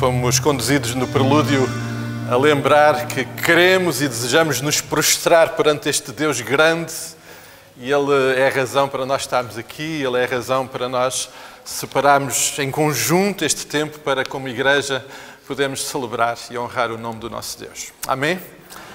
Fomos conduzidos no prelúdio a lembrar que queremos e desejamos nos prostrar perante este Deus grande e Ele é a razão para nós estarmos aqui, Ele é a razão para nós separarmos em conjunto este tempo para, como igreja, podermos celebrar e honrar o nome do nosso Deus. Amém?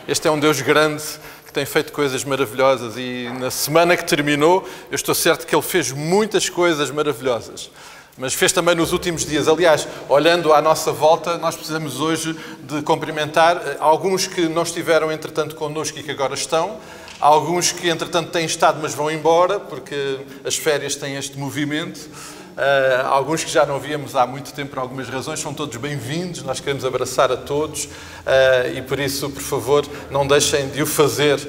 Este é um Deus grande que tem feito coisas maravilhosas e na semana que terminou, eu estou certo que Ele fez muitas coisas maravilhosas. Mas fez também nos últimos dias. Aliás, olhando à nossa volta, nós precisamos hoje de cumprimentar alguns que não estiveram, entretanto, connosco e que agora estão. Alguns que, entretanto, têm estado, mas vão embora, porque as férias têm este movimento. Alguns que já não víamos há muito tempo por algumas razões, são todos bem-vindos, nós queremos abraçar a todos e por isso, por favor, não deixem de o fazer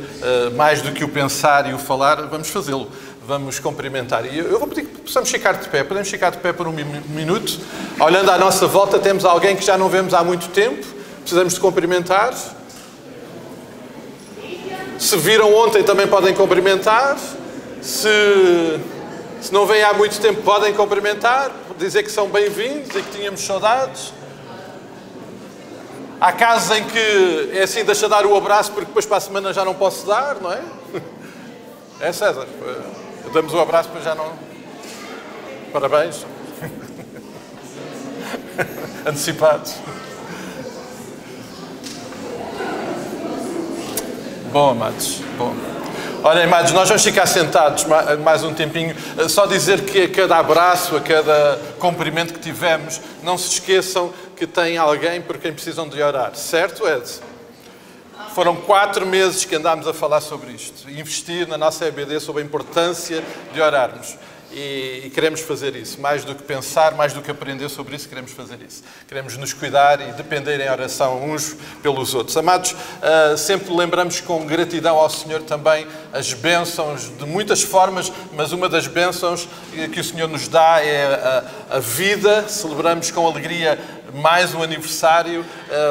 mais do que o pensar e o falar, vamos fazê-lo, vamos cumprimentar. E eu vou pedir que possamos ficar de pé, podemos ficar de pé por um minuto. Olhando à nossa volta, temos alguém que já não vemos há muito tempo, precisamos de cumprimentar. Se viram ontem também podem cumprimentar, se não vêm há muito tempo, podem cumprimentar, dizer que são bem-vindos e que tínhamos saudades. Há casos em que é assim, deixa dar o abraço porque depois para a semana já não posso dar, não é? É, César? Damos o abraço, mas já não... Parabéns. Antecipados. Bom, amados, bom. Olha, amados, nós vamos ficar sentados mais um tempinho. Só dizer que a cada abraço, a cada cumprimento que tivemos, não se esqueçam que tem alguém por quem precisam de orar. Certo, Ed? Foram 4 meses que andámos a falar sobre isto. Investir na nossa EBD sobre a importância de orarmos. E queremos fazer isso. Mais do que pensar, mais do que aprender sobre isso, queremos fazer isso. Queremos nos cuidar e depender em oração uns pelos outros. Amados, sempre lembramos com gratidão ao Senhor também as bênçãos de muitas formas, mas uma das bênçãos que o Senhor nos dá é a vida. Celebramos com alegria mais um aniversário.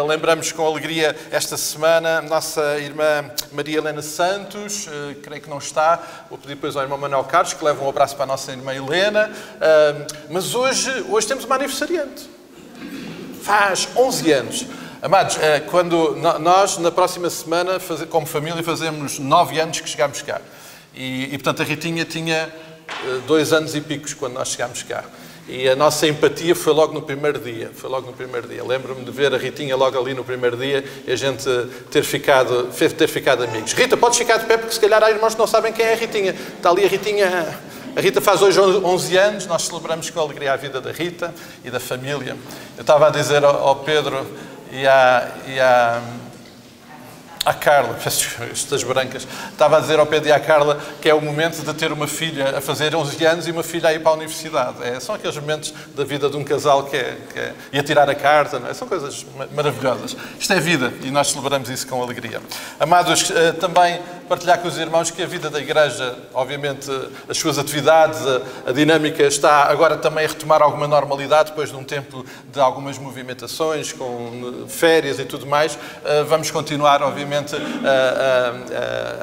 Lembramos com alegria esta semana a nossa irmã Maria Helena Santos, creio que não está, vou pedir depois ao irmão Manuel Carlos que leve um abraço para a nossa irmã Helena, mas hoje temos uma aniversariante, faz 11 anos. Amados, quando nós na próxima semana, como família, fazemos 9 anos que chegámos cá e portanto a Ritinha tinha 2 anos e picos quando nós chegámos cá. E a nossa empatia foi logo no primeiro dia. Lembro-me de ver a Ritinha logo ali no primeiro dia e a gente ter ficado amigos. Rita, podes ficar de pé porque se calhar há irmãos que não sabem quem é a Ritinha. Está ali a Ritinha. A Rita faz hoje 11 anos, nós celebramos com alegria a vida da Rita e da família. Eu estava a dizer ao Pedro e à Carla, estas brancas, estava a dizer ao Pedro e à Carla que é o momento de ter uma filha a fazer 11 anos e uma filha a ir para a universidade. São aqueles momentos da vida de um casal e a tirar a carta, não é? São coisas maravilhosas. Isto é vida e nós celebramos isso com alegria. Amados, também partilhar com os irmãos que a vida da igreja, obviamente, as suas atividades, a dinâmica está agora também a retomar alguma normalidade depois de um tempo de algumas movimentações, com férias e tudo mais. Vamos continuar, obviamente,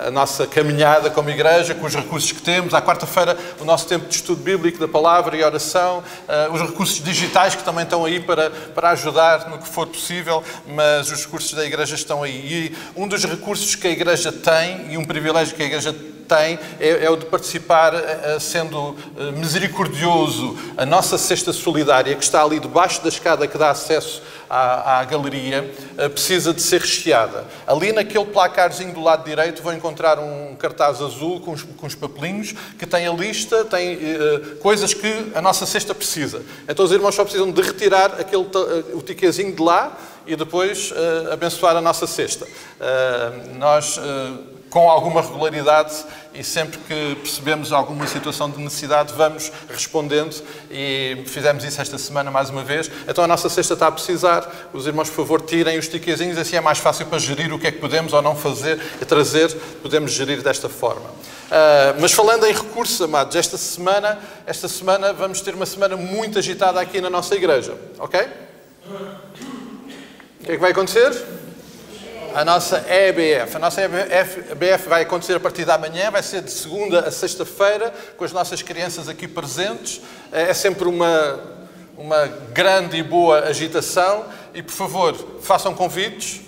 a nossa caminhada como igreja, com os recursos que temos. À quarta-feira, o nosso tempo de estudo bíblico, da palavra e oração, os recursos digitais que também estão aí para ajudar no que for possível, mas os recursos da igreja estão aí. E um dos recursos que a igreja tem, e um privilégio que a igreja tem, é o de participar sendo misericordioso. A nossa cesta solidária, que está ali debaixo da escada que dá acesso à galeria, precisa de ser recheada. Ali naquele placarzinho do lado direito vão encontrar um cartaz azul com uns papelinhos que tem a lista, tem coisas que a nossa cesta precisa. Então os irmãos só precisam de retirar o tiquezinho de lá e depois abençoar a nossa cesta. Nós, com alguma regularidade e sempre que percebemos alguma situação de necessidade, vamos respondendo e fizemos isso esta semana mais uma vez. Então a nossa cesta está a precisar. Os irmãos, por favor, tirem os tiquezinhos, assim é mais fácil para gerir o que é que podemos ou não fazer e trazer, podemos gerir desta forma. Mas falando em recursos, amados, esta semana vamos ter uma semana muito agitada aqui na nossa igreja, ok? O que é que vai acontecer? A nossa EBF. A nossa EBF vai acontecer a partir da manhã, vai ser de segunda a sexta-feira, com as nossas crianças aqui presentes. É sempre uma grande e boa agitação e, por favor, façam convites,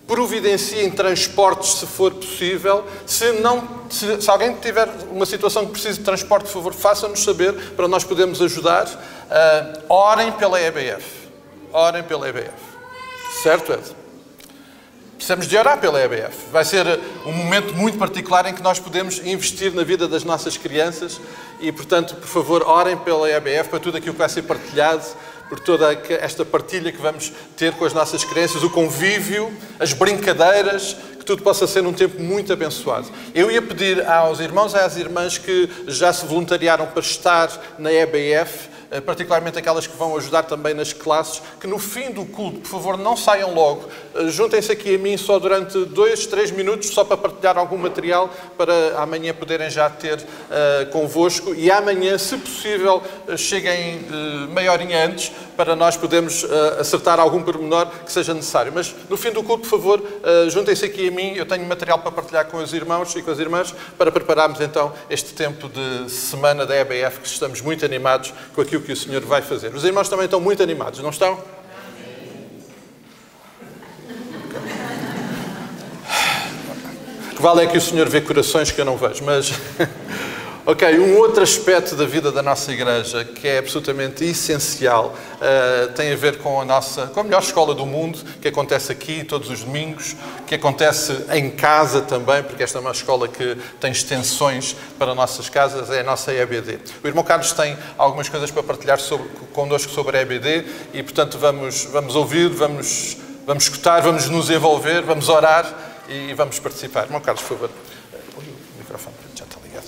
providenciem transportes se for possível. Se alguém tiver uma situação que precise de transporte, por favor, façam-nos saber para nós podermos ajudar. Orem pela EBF. Orem pela EBF. Certo, Ed? Precisamos de orar pela EBF. Vai ser um momento muito particular em que nós podemos investir na vida das nossas crianças e, portanto, por favor, orem pela EBF, para tudo aquilo que vai ser partilhado, por toda esta partilha que vamos ter com as nossas crianças, o convívio, as brincadeiras, que tudo possa ser um tempo muito abençoado. Eu ia pedir aos irmãos e às irmãs que já se voluntariaram para estar na EBF, particularmente aquelas que vão ajudar também nas classes, que no fim do culto, por favor, não saiam logo. Juntem-se aqui a mim só durante 2, 3 minutos, só para partilhar algum material, para amanhã poderem já ter convosco. E amanhã, se possível, cheguem meia horinha antes, para nós podermos acertar algum pormenor que seja necessário. Mas no fim do culto, por favor, juntem-se aqui a mim. Eu tenho material para partilhar com os irmãos e com as irmãs, para prepararmos então este tempo de semana da EBF, que estamos muito animados com aquilo que o Senhor vai fazer. Os irmãos também estão muito animados, não estão? Que vale é que o Senhor vê corações que eu não vejo, mas... Ok, um outro aspecto da vida da nossa igreja que é absolutamente essencial tem a ver com a melhor escola do mundo, que acontece aqui todos os domingos, que acontece em casa também, porque esta é uma escola que tem extensões para nossas casas, é a nossa EBD. O irmão Carlos tem algumas coisas para partilhar connosco sobre a EBD e, portanto, vamos ouvir, vamos escutar, vamos nos envolver, vamos orar e vamos participar. Irmão Carlos, por favor. O microfone já está ligado.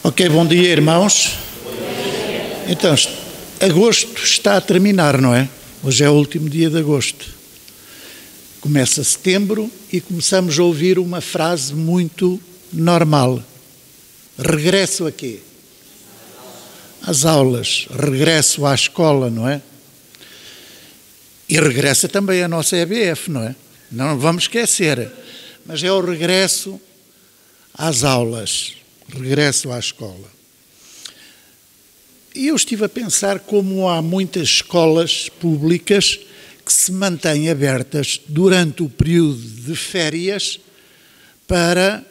Ok, bom dia, irmãos. Então, agosto está a terminar, não é? Hoje é o último dia de agosto. Começa setembro e começamos a ouvir uma frase muito normal. Regresso a quê? Às aulas. Regresso à escola, não é? E regressa também a nossa EBF, não é? Não vamos esquecer. Mas é o regresso às aulas. Regresso à escola. E eu estive a pensar como há muitas escolas públicas que se mantêm abertas durante o período de férias para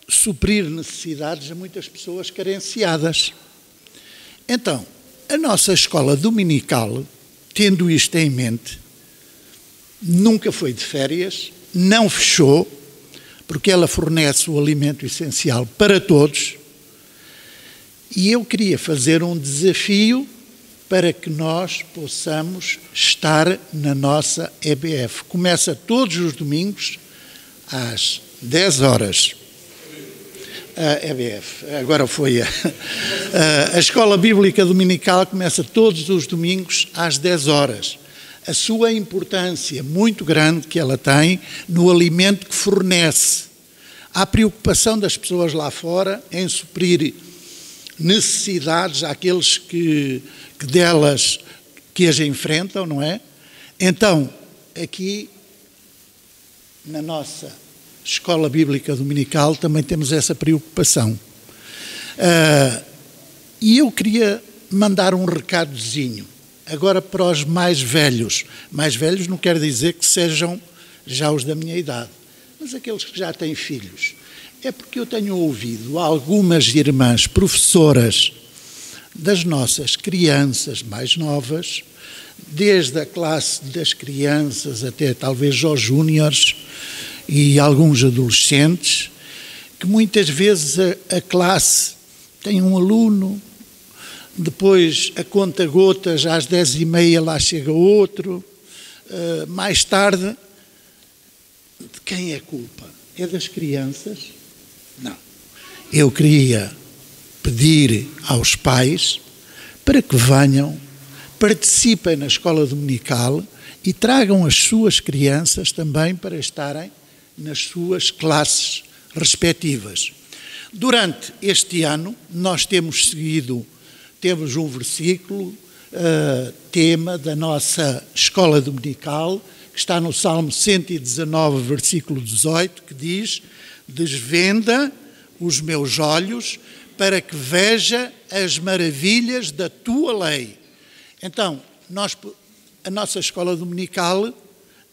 suprir necessidades a muitas pessoas carenciadas. Então, a nossa escola dominical, tendo isto em mente, nunca foi de férias, não fechou, porque ela fornece o alimento essencial para todos, e eu queria fazer um desafio para que nós possamos estar na nossa EBF. Começa todos os domingos às 10 horas. A EBF, agora foi a Escola Bíblica Dominical começa todos os domingos às 10 horas. A sua importância muito grande que ela tem no alimento que fornece. Há preocupação das pessoas lá fora em suprir necessidades àqueles que delas que as enfrentam, não é? Então, aqui na nossa Escola Bíblica Dominical também temos essa preocupação. E eu queria mandar um recadozinho. Agora para os mais velhos. Mais velhos não quer dizer que sejam já os da minha idade, mas aqueles que já têm filhos. É porque eu tenho ouvido algumas irmãs professoras das nossas crianças mais novas, desde a classe das crianças até talvez aos júniores e alguns adolescentes, que muitas vezes a classe tem um aluno, depois a conta-gotas às 10h30 lá chega outro, mais tarde, de quem é culpa? É das crianças? Não. Eu queria pedir aos pais para que venham, participem na escola dominical e tragam as suas crianças também para estarem nas suas classes respectivas. Durante este ano, nós temos um versículo, tema da nossa escola dominical, que está no Salmo 119, versículo 18, que diz: desvenda os meus olhos para que veja as maravilhas da tua lei. Então, a nossa escola dominical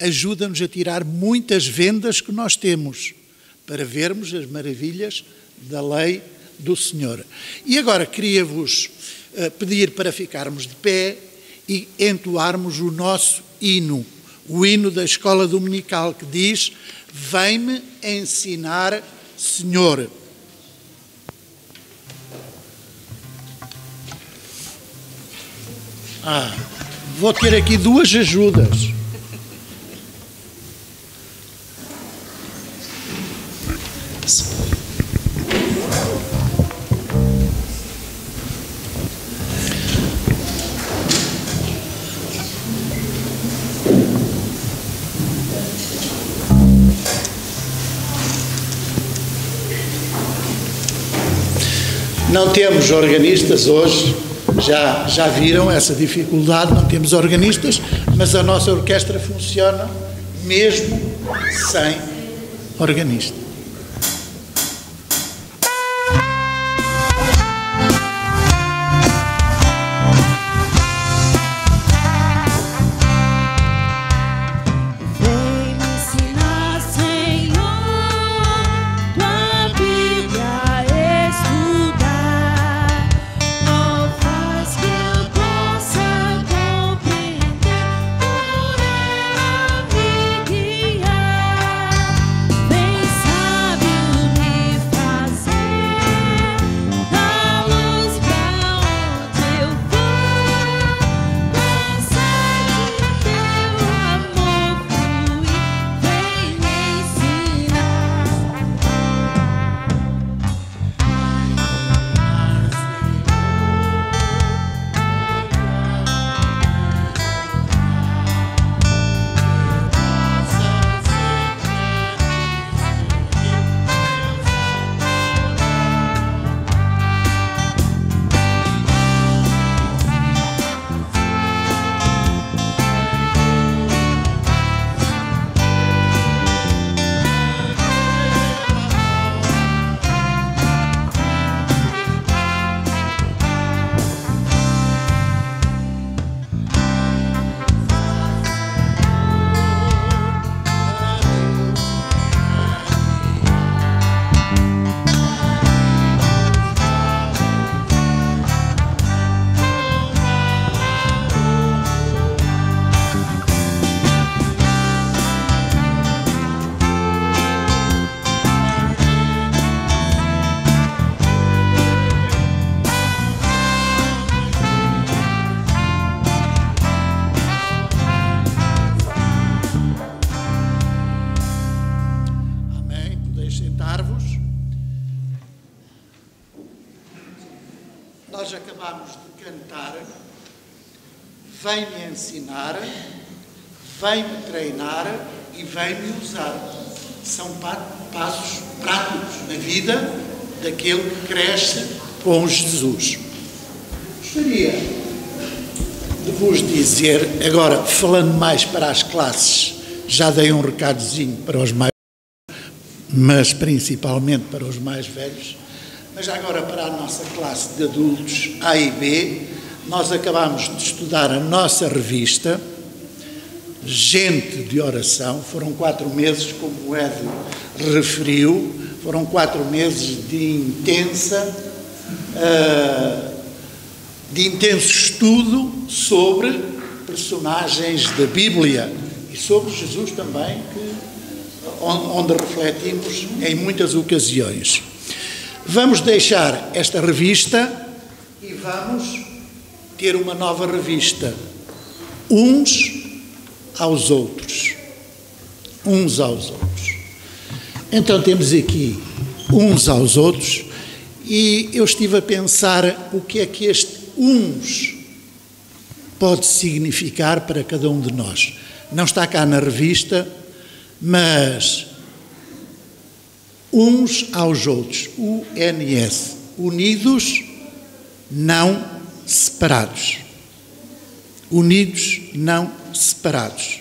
ajuda-nos a tirar muitas vendas que nós temos para vermos as maravilhas da lei do Senhor. E agora queria-vos pedir para ficarmos de pé e entoarmos o nosso hino, o hino da escola dominical, que diz: vem-me ensinar, Senhor. Vou ter aqui duas ajudas. Não temos organistas hoje, já viram essa dificuldade, não temos organistas, mas a nossa orquestra funciona mesmo sem organista. Nós acabamos de cantar vem-me ensinar, vem-me treinar e vem-me usar. São passos práticos na vida daquele que cresce com Jesus. Gostaria de vos dizer, agora falando mais para as classes, já dei um recadozinho para os mais, mas principalmente para os mais velhos, mas agora para a nossa classe de adultos A e B, nós acabamos de estudar a nossa revista, Gente de Oração. Foram 4 meses, como o Ed referiu, foram 4 meses de intenso estudo sobre personagens da Bíblia e sobre Jesus também, onde refletimos em muitas ocasiões. Vamos deixar esta revista e vamos ter uma nova revista, uns aos outros. Uns aos outros. Então temos aqui uns aos outros e eu estive a pensar o que é que este uns pode significar para cada um de nós. Não está cá na revista, mas uns aos outros, UNS, unidos, não separados. Unidos, não separados.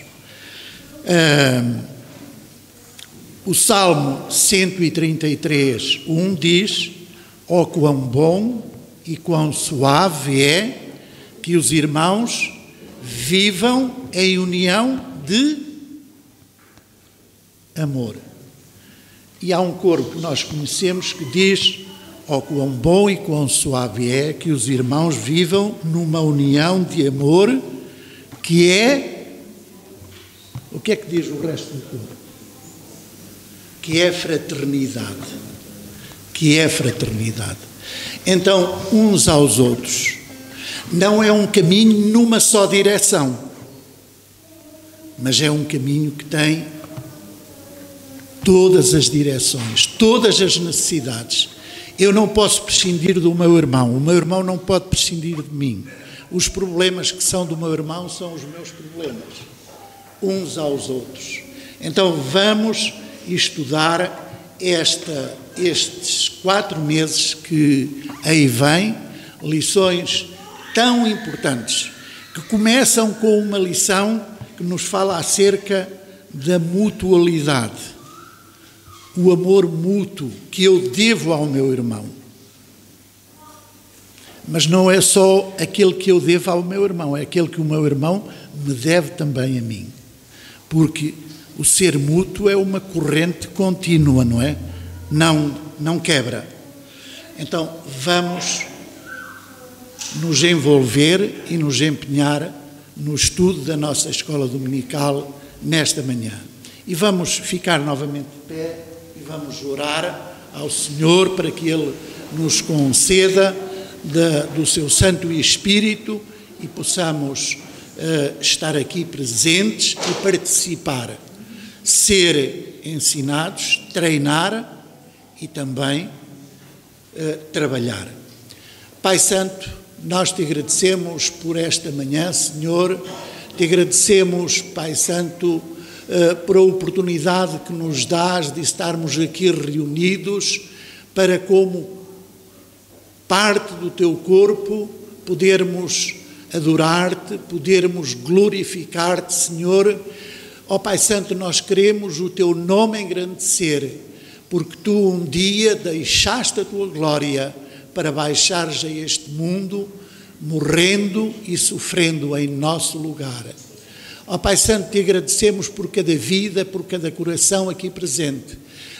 O Salmo 133, 1 diz: ó quão bom e quão suave é que os irmãos vivam em união de amor. E há um coro que nós conhecemos que diz: ó quão bom e quão suave é que os irmãos vivam numa união de amor, que é... O que é que diz o resto do coro? Que é fraternidade. Que é fraternidade. Então, uns aos outros. Não é um caminho numa só direção, mas é um caminho que tem todas as direções, todas as necessidades. Eu não posso prescindir do meu irmão, o meu irmão não pode prescindir de mim. Os problemas que são do meu irmão são os meus problemas, uns aos outros. Então vamos estudar estes 4 meses que aí vêm, lições tão importantes, que começam com uma lição que nos fala acerca da mutualidade, o amor mútuo que eu devo ao meu irmão. Mas não é só aquele que eu devo ao meu irmão, é aquele que o meu irmão me deve também a mim. Porque o ser mútuo é uma corrente contínua, não é? Não quebra. Então, vamos nos envolver e nos empenhar no estudo da nossa escola dominical nesta manhã. E vamos ficar novamente de pé e vamos orar ao Senhor para que Ele nos conceda do seu Santo Espírito e possamos estar aqui presentes e participar, ser ensinados, treinar e também trabalhar. Pai Santo, nós te agradecemos por esta manhã, Senhor, te agradecemos, Pai Santo, por a oportunidade que nos dás de estarmos aqui reunidos para, como parte do teu corpo, podermos adorar-te, podermos glorificar-te, Senhor. Ó Pai Santo, nós queremos o teu nome engrandecer, porque tu um dia deixaste a tua glória para baixares a este mundo, morrendo e sofrendo em nosso lugar. Ó Pai Santo, te agradecemos por cada vida, por cada coração aqui presente.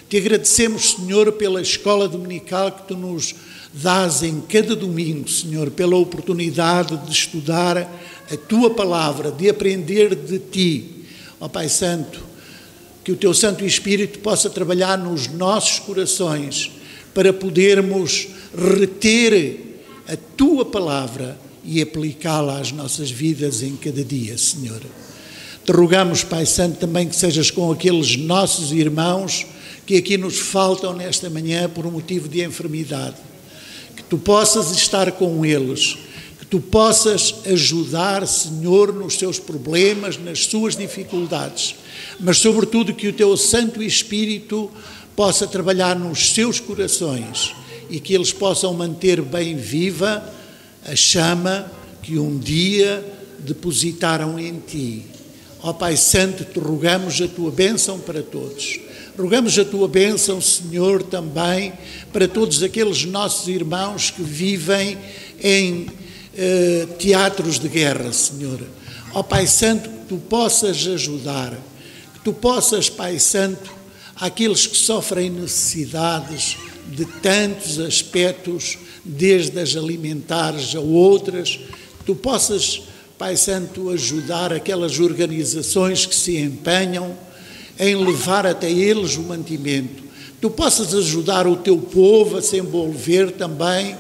Te agradecemos, Senhor, pela escola dominical que tu nos dás em cada domingo, Senhor, pela oportunidade de estudar a tua palavra, de aprender de ti. Ó Pai Santo, que o teu Santo Espírito possa trabalhar nos nossos corações para podermos reter a tua palavra e aplicá-la às nossas vidas em cada dia, Senhor. Te rogamos, Pai Santo, também que sejas com aqueles nossos irmãos que aqui nos faltam nesta manhã por um motivo de enfermidade. Que tu possas estar com eles, que tu possas ajudar, Senhor, nos seus problemas, nas suas dificuldades, mas sobretudo que o teu Santo Espírito possa trabalhar nos seus corações e que eles possam manter bem viva a chama que um dia depositaram em ti. Ó Pai Santo, te rogamos a tua bênção para todos. Rogamos a tua bênção, Senhor, também para todos aqueles nossos irmãos que vivem em teatros de guerra, Senhor. Ó Pai Santo, que tu possas ajudar, que tu possas, Pai Santo, àqueles que sofrem necessidades de tantos aspectos, desde as alimentares a outras, que tu possas, Pai Santo, ajudar aquelas organizações que se empenham em levar até eles o mantimento. Tu possas ajudar o teu povo a se envolver também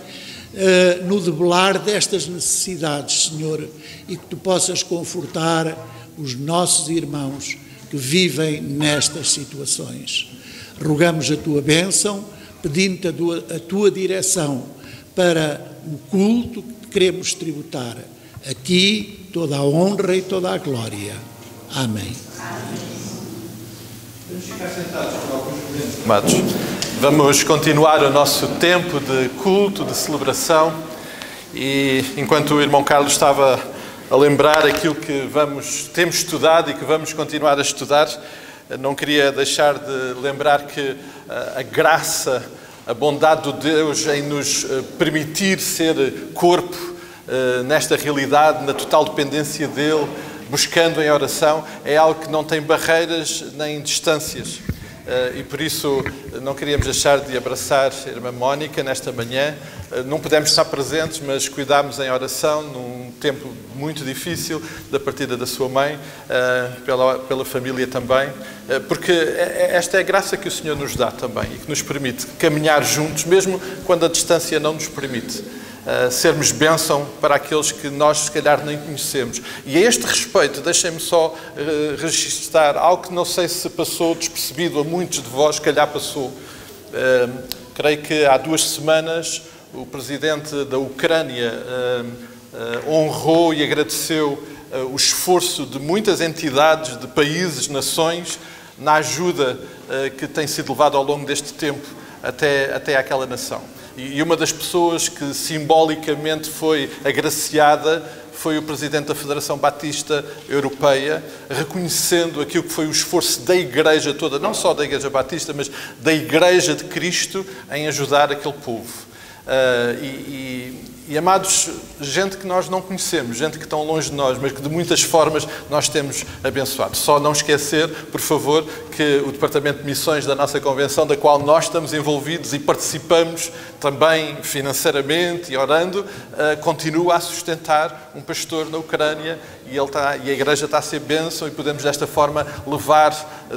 no debelar destas necessidades, Senhor, e que tu possas confortar os nossos irmãos que vivem nestas situações. Rogamos a tua bênção, pedindo-te a tua direção para o culto que queremos tributar. A ti toda a honra e toda a glória. Amém. Vamos ficar sentados por alguns momentos, amados. Vamos continuar o nosso tempo de culto, de celebração, e enquanto o irmão Carlos estava a lembrar aquilo que temos estudado e que vamos continuar a estudar, não queria deixar de lembrar que a graça, a bondade de Deus em nos permitir ser corpo nesta realidade, na total dependência dele, buscando em oração, é algo que não tem barreiras nem distâncias. E por isso não queríamos deixar de abraçar a irmã Mónica nesta manhã. Não pudemos estar presentes, mas cuidámos em oração num tempo muito difícil da partida da sua mãe, pela família também, porque esta é a graça que o Senhor nos dá também e que nos permite caminhar juntos, mesmo quando a distância não nos permite. Sermos bênção para aqueles que nós se calhar nem conhecemos. E a este respeito, deixem-me só registrar algo que não sei se passou despercebido a muitos de vós, se calhar passou. Creio que há 2 semanas o presidente da Ucrânia honrou e agradeceu o esforço de muitas entidades, de países, nações, na ajuda que tem sido levada ao longo deste tempo até àquela nação. E uma das pessoas que simbolicamente foi agraciada foi o Presidente da Federação Batista Europeia, reconhecendo aquilo que foi o esforço da Igreja toda, não só da Igreja Batista, mas da Igreja de Cristo em ajudar aquele povo. E amados, gente que nós não conhecemos, gente que estão longe de nós, mas que de muitas formas nós temos abençoado. Só não esquecer, por favor, que o Departamento de Missões da nossa Convenção, da qual nós estamos envolvidos e participamos também financeiramente e orando, continua a sustentar um pastor na Ucrânia e a Igreja está a ser bênção e podemos desta forma levar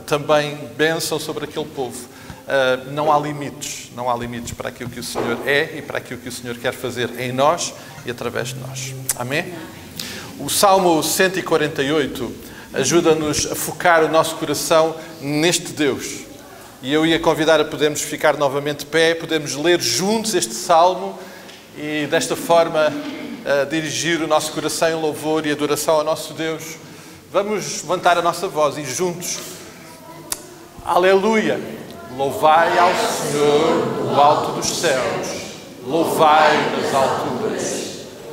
também bênção sobre aquele povo. Não há limites para aquilo que o Senhor é e para aquilo que o Senhor quer fazer em nós e através de nós. Amém? O Salmo 148 ajuda-nos a focar o nosso coração neste Deus. E eu ia convidar a podermos ficar novamente de pé, podemos ler juntos este Salmo e desta forma dirigir o nosso coração em louvor e adoração ao nosso Deus. Vamos levantar a nossa voz e juntos, aleluia! Louvai ao Senhor no alto dos céus, louvai nas alturas,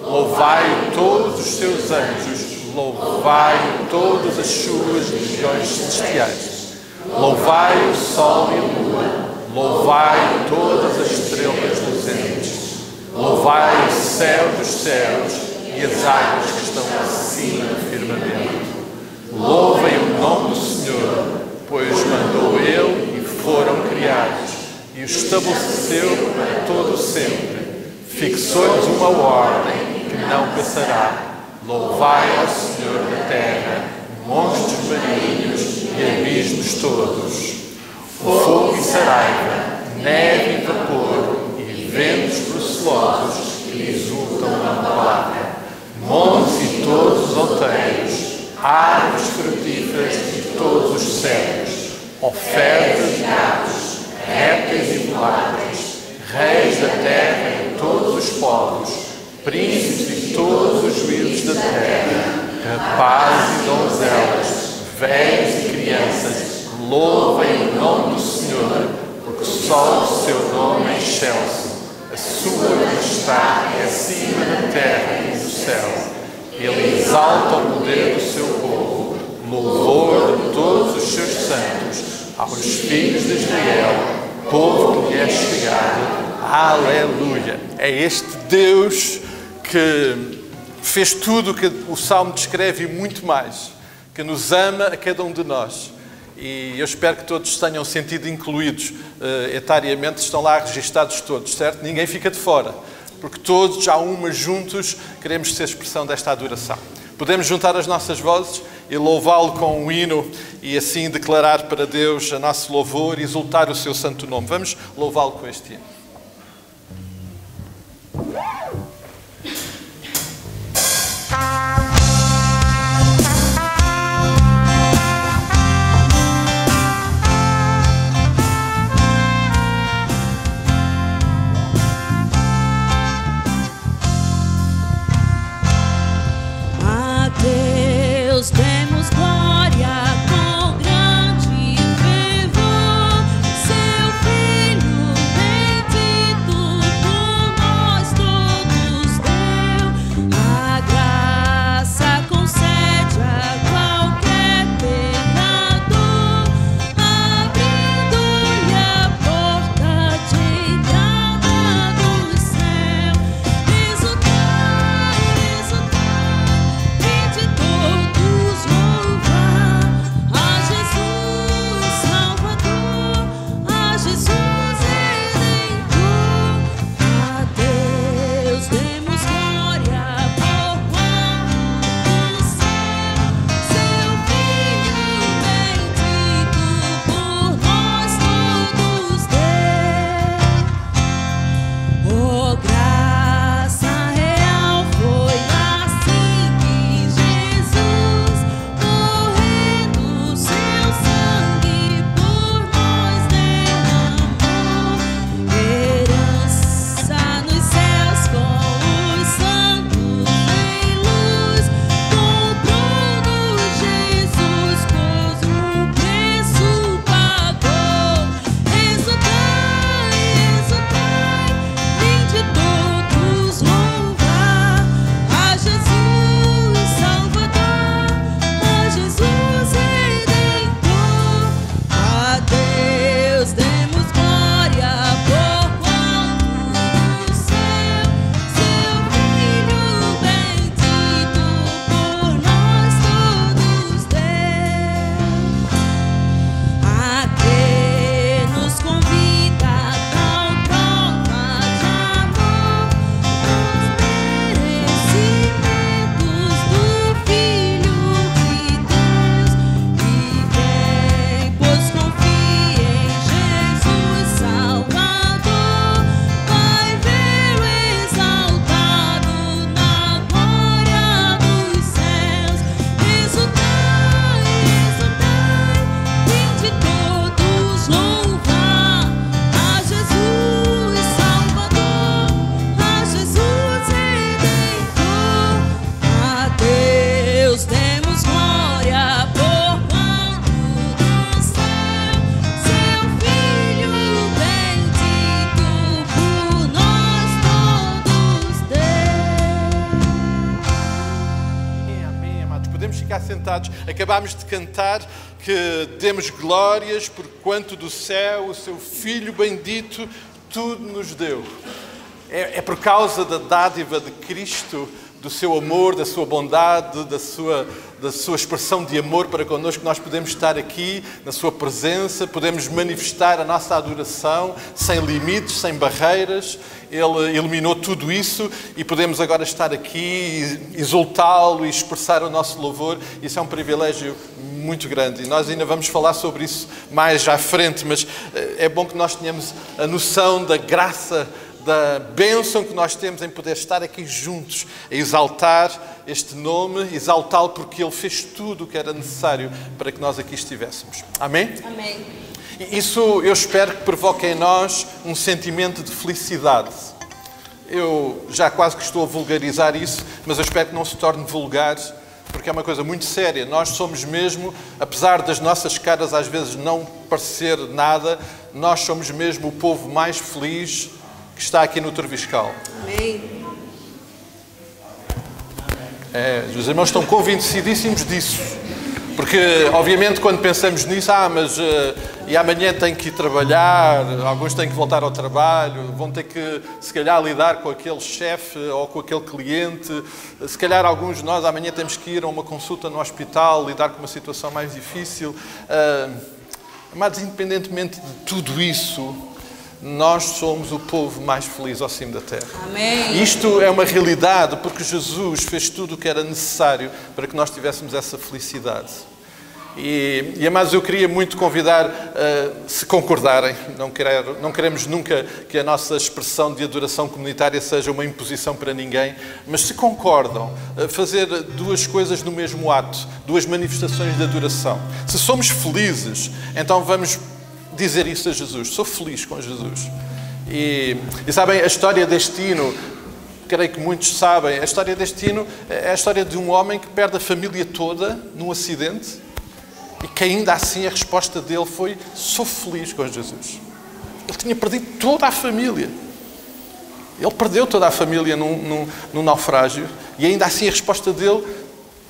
louvai todos os seus anjos, louvai todas as suas legiões celestiais, louvai o sol e a lua, louvai todas as estrelas luzentes, louvai o céu dos céus e as águas que estão acima do firmamento. Louvem o nome do Senhor, pois mandou Ele foram criados e os estabeleceu para todo o sempre. Fixou-lhes uma ordem que não passará. Louvai ao Senhor da terra, monstros marinhos e abismos todos. Fogo e saraiva, neve e vapor e ventos procelosos que exultam na palavra. Montes e todos os outeiros, árvores frutíferas e todos os céus. Ofertas de aves, répteis e voláteis, reis da terra e todos os povos, príncipes e todos os juízes da terra, rapazes e donzelas, velhos e crianças, louvem o nome do Senhor, porque só o seu nome é excelso. A sua majestade é acima da terra e do céu. Ele exalta o poder do seu povo, louvor de todos os seus santos, aos filhos de Israel, povo que lhe é chegado. Aleluia! É este Deus que fez tudo o que o Salmo descreve e muito mais, que nos ama a cada um de nós. E eu espero que todos tenham sentido incluídos etariamente, estão lá registados todos, certo? Ninguém fica de fora, porque todos, à uma, juntos, queremos ser expressão desta adoração. Podemos juntar as nossas vozes e louvá-lo com um hino e assim declarar para Deus o nosso louvor e exultar o seu santo nome. Vamos louvá-lo com este hino. Demos glória com grande fervor, seu Filho bendito. sentados. Acabámos de cantar que demos glórias por quanto do céu o seu Filho bendito tudo nos deu. É por causa da dádiva de Cristo, do seu amor, da sua bondade, da sua expressão de amor para connosco, que nós podemos estar aqui na sua presença, podemos manifestar a nossa adoração sem limites, sem barreiras. Ele eliminou tudo isso e podemos agora estar aqui, exultá-lo e expressar o nosso louvor. Isso é um privilégio muito grande e nós ainda vamos falar sobre isso mais à frente, mas é bom que nós tenhamos a noção da graça, da bênção que nós temos em poder estar aqui juntos, a exaltar este nome, exaltá-lo porque Ele fez tudo o que era necessário para que nós aqui estivéssemos. Amém? Amém. Isso eu espero que provoque em nós um sentimento de felicidade. Eu já quase que estou a vulgarizar isso, mas eu espero que não se torne vulgar, porque é uma coisa muito séria. Nós somos mesmo, apesar das nossas caras às vezes não parecer nada, nós somos mesmo o povo mais feliz que está aqui no Turviscal. Amém. Os irmãos estão convencidíssimos disso. Porque, obviamente, quando pensamos nisso, mas e amanhã tenho que ir trabalhar, alguns têm que voltar ao trabalho, vão ter que, se calhar, lidar com aquele chefe ou com aquele cliente. Se calhar, alguns de nós amanhã temos que ir a uma consulta no hospital, lidar com uma situação mais difícil. Mas, independentemente de tudo isso, nós somos o povo mais feliz ao cimo da terra. Amém. Isto é uma realidade porque Jesus fez tudo o que era necessário para que nós tivéssemos essa felicidade. E amados, eu queria muito convidar, se concordarem, não queremos nunca que a nossa expressão de adoração comunitária seja uma imposição para ninguém, mas se concordam, fazer duas coisas no mesmo ato, duas manifestações de adoração. Se somos felizes, então vamos dizer isso a Jesus. Sou feliz com Jesus. E sabem, a história deste hino, creio que muitos sabem, a história deste hino é a história de um homem que perde a família toda num acidente e que ainda assim a resposta dele foi: sou feliz com Jesus. Ele tinha perdido toda a família. Ele perdeu toda a família num naufrágio e ainda assim a resposta dele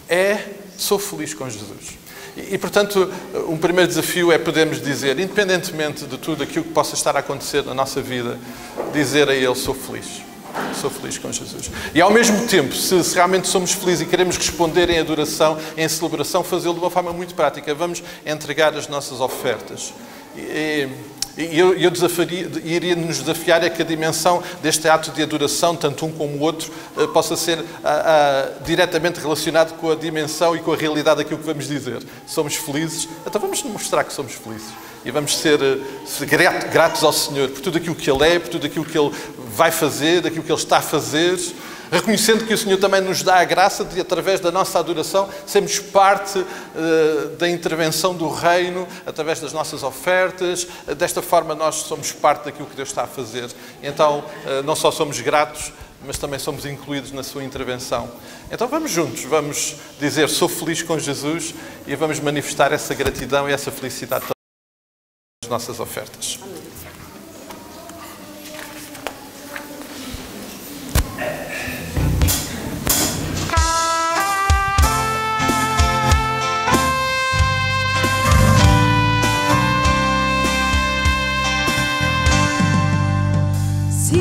é: sou feliz com Jesus. E, portanto, um primeiro desafio é podermos dizer, independentemente de tudo aquilo que possa estar a acontecer na nossa vida, dizer a Ele: sou feliz com Jesus. E ao mesmo tempo, se realmente somos felizes e queremos responder em adoração, em celebração, fazê-lo de uma forma muito prática. Vamos entregar as nossas ofertas. E eu iria nos desafiar a que a dimensão deste ato de adoração, tanto um como o outro, possa ser diretamente relacionado com a dimensão e com a realidade daquilo que vamos dizer. Somos felizes, então vamos mostrar que somos felizes. E vamos ser gratos ao Senhor por tudo aquilo que Ele é, por tudo aquilo que Ele vai fazer, daquilo que Ele está a fazer, reconhecendo que o Senhor também nos dá a graça de, através da nossa adoração, sermos parte da intervenção do Reino, através das nossas ofertas. Desta forma nós somos parte daquilo que Deus está a fazer. Então, não só somos gratos, mas também somos incluídos na sua intervenção. Então vamos juntos, vamos dizer: sou feliz com Jesus, e vamos manifestar essa gratidão e essa felicidade nas nossas ofertas. Se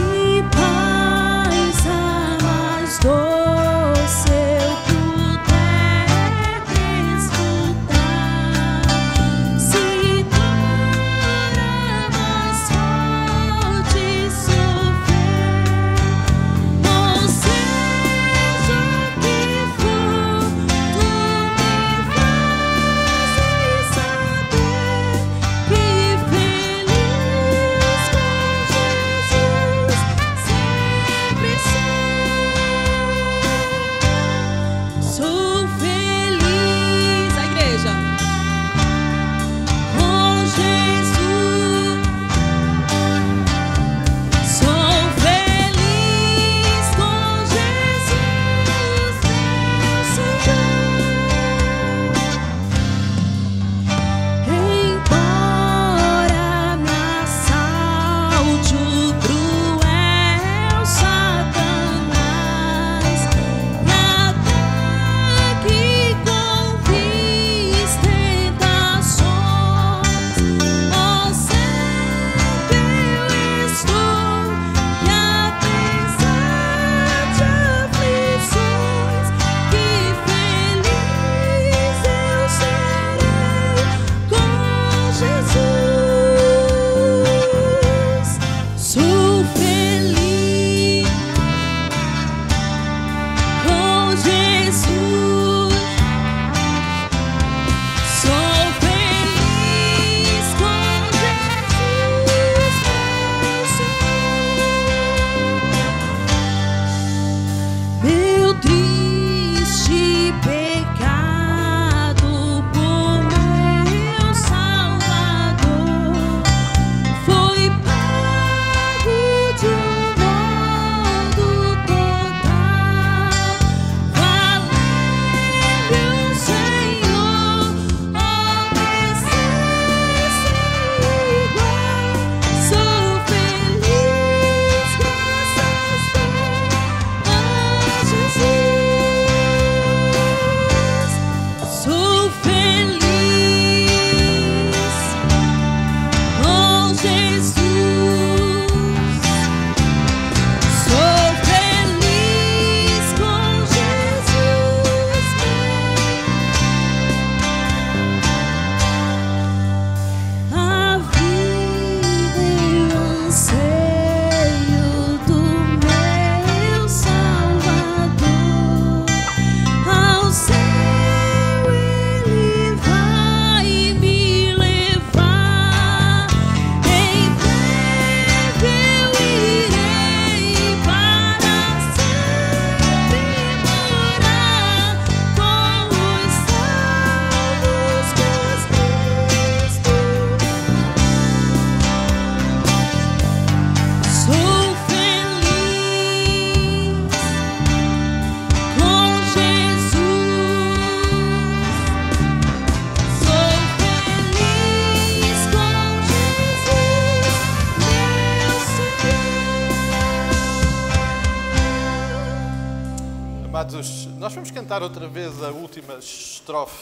Amados, nós vamos cantar outra vez a última estrofe.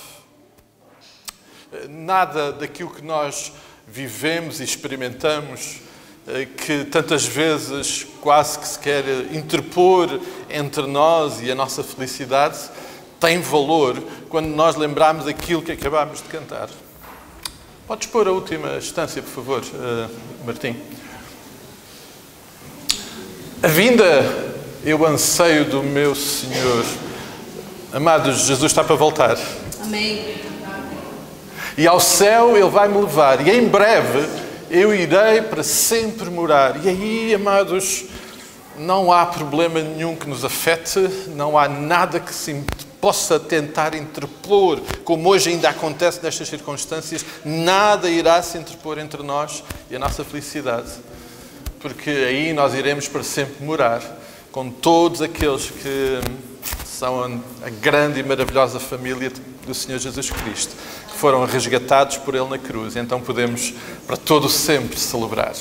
Nada daquilo que nós vivemos e experimentamos, que tantas vezes quase que se quer interpor entre nós e a nossa felicidade, tem valor quando nós lembrarmos aquilo que acabámos de cantar. Podes pôr a última instância, por favor, Martim. A vinda é o anseio do meu Senhor. Amados, Jesus está para voltar. Amém. E ao céu Ele vai me levar. E em breve eu irei para sempre morar. E aí, amados, não há problema nenhum que nos afete. Não há nada que se possa tentar interpor, como hoje ainda acontece nestas circunstâncias. Nada irá se interpor entre nós e a nossa felicidade. Porque aí nós iremos para sempre morar com todos aqueles que são a grande e maravilhosa família do Senhor Jesus Cristo, que foram resgatados por Ele na cruz. Então podemos para todo sempre celebrar.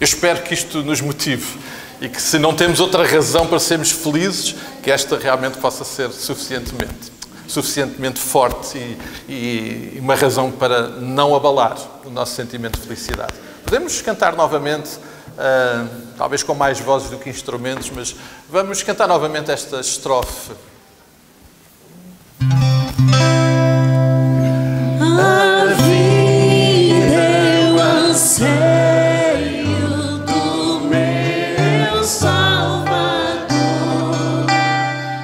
Eu espero que isto nos motive e que, se não temos outra razão para sermos felizes, que esta realmente possa ser suficientemente forte e uma razão para não abalar o nosso sentimento de felicidade. Podemos cantar novamente, talvez com mais vozes do que instrumentos, mas vamos cantar novamente esta estrofe. A vida é o anseio do meu Salvador.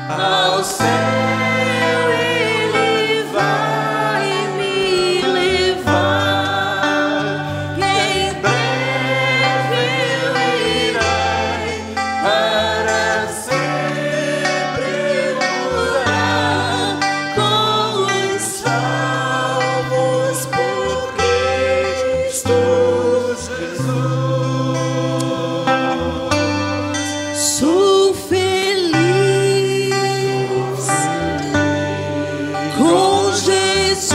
Ao céu Ele vai me levar. E em breve eu irei para sempre morar com os salvos por Cristo Jesus. Sou feliz com Jesus.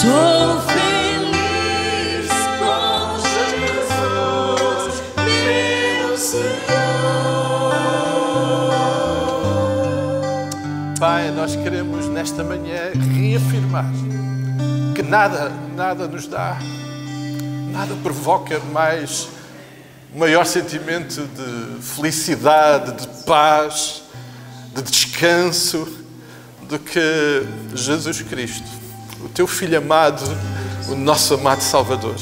Sou feliz com Jesus, meu Senhor. Pai, nós queremos nesta manhã reafirmar que nada nos dá, nada provoca mais o maior sentimento de felicidade, de paz, de descanso, do que Jesus Cristo, o Teu Filho amado, o nosso amado Salvador.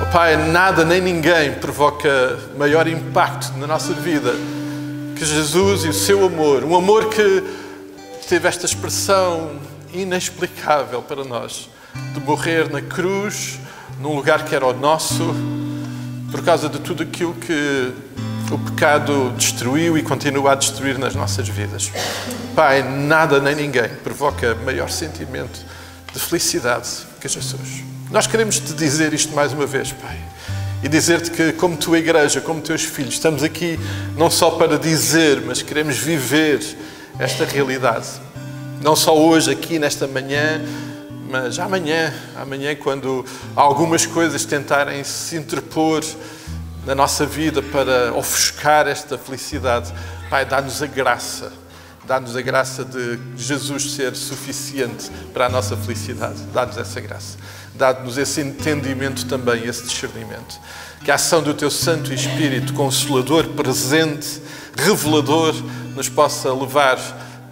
Oh, Pai, nada nem ninguém provoca maior impacto na nossa vida que Jesus e o Seu amor. Um amor que teve esta expressão inexplicável para nós, de morrer na cruz, num lugar que era o nosso, por causa de tudo aquilo que o pecado destruiu e continua a destruir nas nossas vidas. Pai, nada nem ninguém provoca maior sentimento de felicidade que Jesus. Nós queremos te dizer isto mais uma vez, Pai, e dizer-te que, como tua igreja, como teus filhos, estamos aqui não só para dizer, mas queremos viver esta realidade. Não só hoje, aqui, nesta manhã, mas amanhã, quando algumas coisas tentarem se interpor na nossa vida para ofuscar esta felicidade, Pai, dá-nos a graça de Jesus ser suficiente para a nossa felicidade. Dá-nos essa graça. Dá-nos esse entendimento também, esse discernimento. Que a ação do Teu Santo Espírito, Consolador, presente, revelador, nos possa levar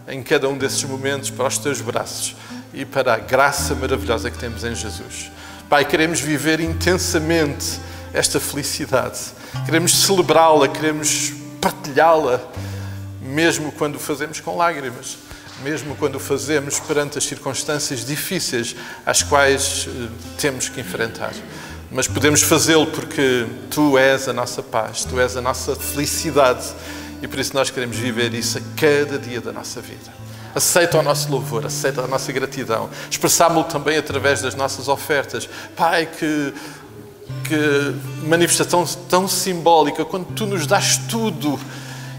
em cada um desses momentos para os Teus braços e para a graça maravilhosa que temos em Jesus. Pai, queremos viver intensamente esta felicidade. Queremos celebrá-la, queremos partilhá-la, mesmo quando o fazemos com lágrimas, mesmo quando o fazemos perante as circunstâncias difíceis às quais temos que enfrentar. Mas podemos fazê-lo porque Tu és a nossa paz, Tu és a nossa felicidade, e por isso nós queremos viver isso a cada dia da nossa vida. Aceita o nosso louvor, aceita a nossa gratidão. Expressámo-lo também através das nossas ofertas. Pai, que manifestação tão simbólica, quando Tu nos dás tudo.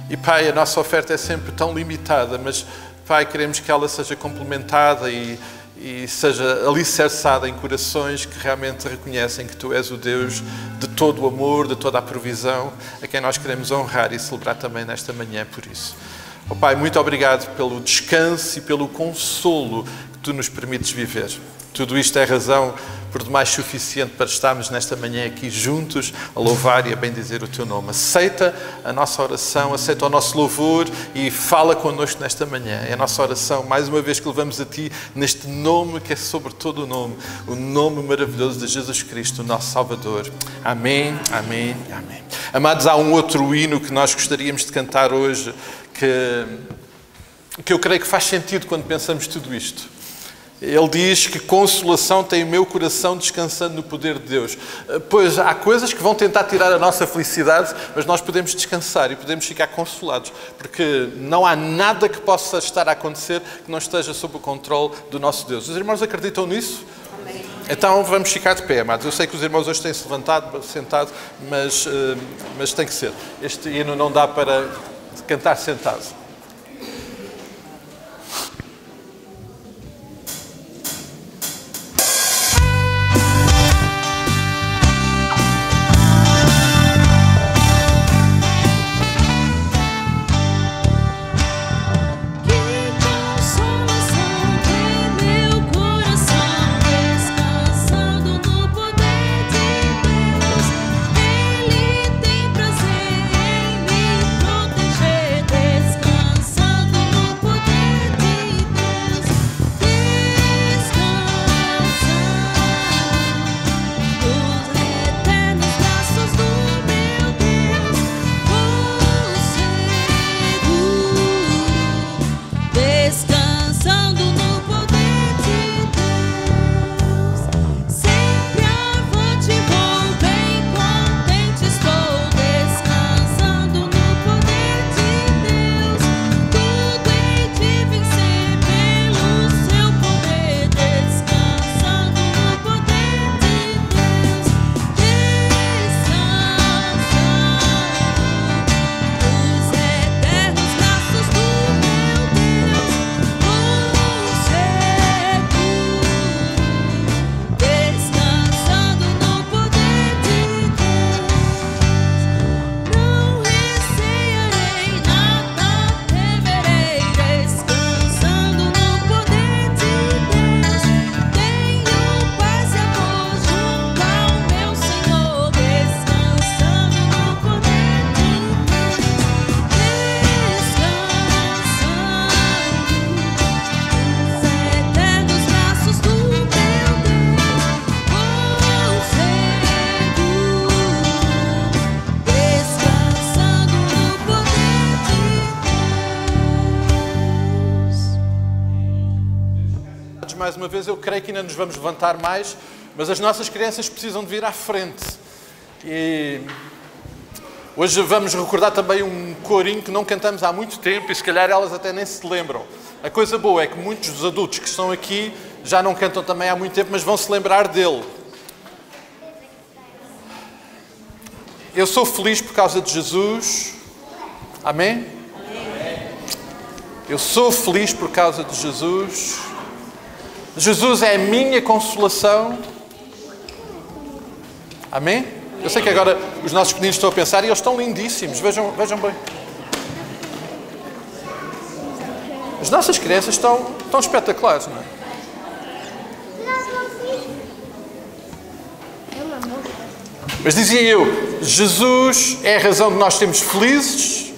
E Pai, a nossa oferta é sempre tão limitada, mas Pai, queremos que ela seja complementada e e seja alicerçada em corações que realmente reconhecem que Tu és o Deus de todo o amor, de toda a provisão, a quem nós queremos honrar e celebrar também nesta manhã por isso. Oh Pai, muito obrigado pelo descanso e pelo consolo que Tu nos permites viver. Tudo isto é razão por demais suficiente para estarmos nesta manhã aqui juntos a louvar e a bendizer o Teu nome. Aceita a nossa oração, aceita o nosso louvor e fala connosco nesta manhã. É a nossa oração, mais uma vez, que levamos a Ti neste nome que é sobre todo o nome maravilhoso de Jesus Cristo, o nosso Salvador. Amém, amém, amém. Amados, há um outro hino que nós gostaríamos de cantar hoje que eu creio que faz sentido quando pensamos tudo isto. Ele diz que consolação tem o meu coração descansando no poder de Deus. Pois há coisas que vão tentar tirar a nossa felicidade, mas nós podemos descansar e podemos ficar consolados, porque não há nada que possa estar a acontecer que não esteja sob o controle do nosso Deus. Os irmãos acreditam nisso? Amém. Então vamos ficar de pé, amados. Eu sei que os irmãos hoje têm-se levantado, sentado, mas tem que ser. Este hino não dá para cantar sentado. Mais uma vez, eu creio que ainda nos vamos levantar mais, mas as nossas crianças precisam de vir à frente. E hoje vamos recordar também um corinho que não cantamos há muito tempo e se calhar elas até nem se lembram. A coisa boa é que muitos dos adultos que estão aqui já não cantam também há muito tempo, mas vão se lembrar dele. Eu sou feliz por causa de Jesus. Amém? Eu sou feliz por causa de Jesus. Jesus é a minha consolação. Amém? Eu sei que agora os nossos pequeninos estão a pensar e eles estão lindíssimos. Vejam bem. As nossas crianças estão espetaculares, não é? Mas dizia eu, Jesus é a razão de nós sermos felizes.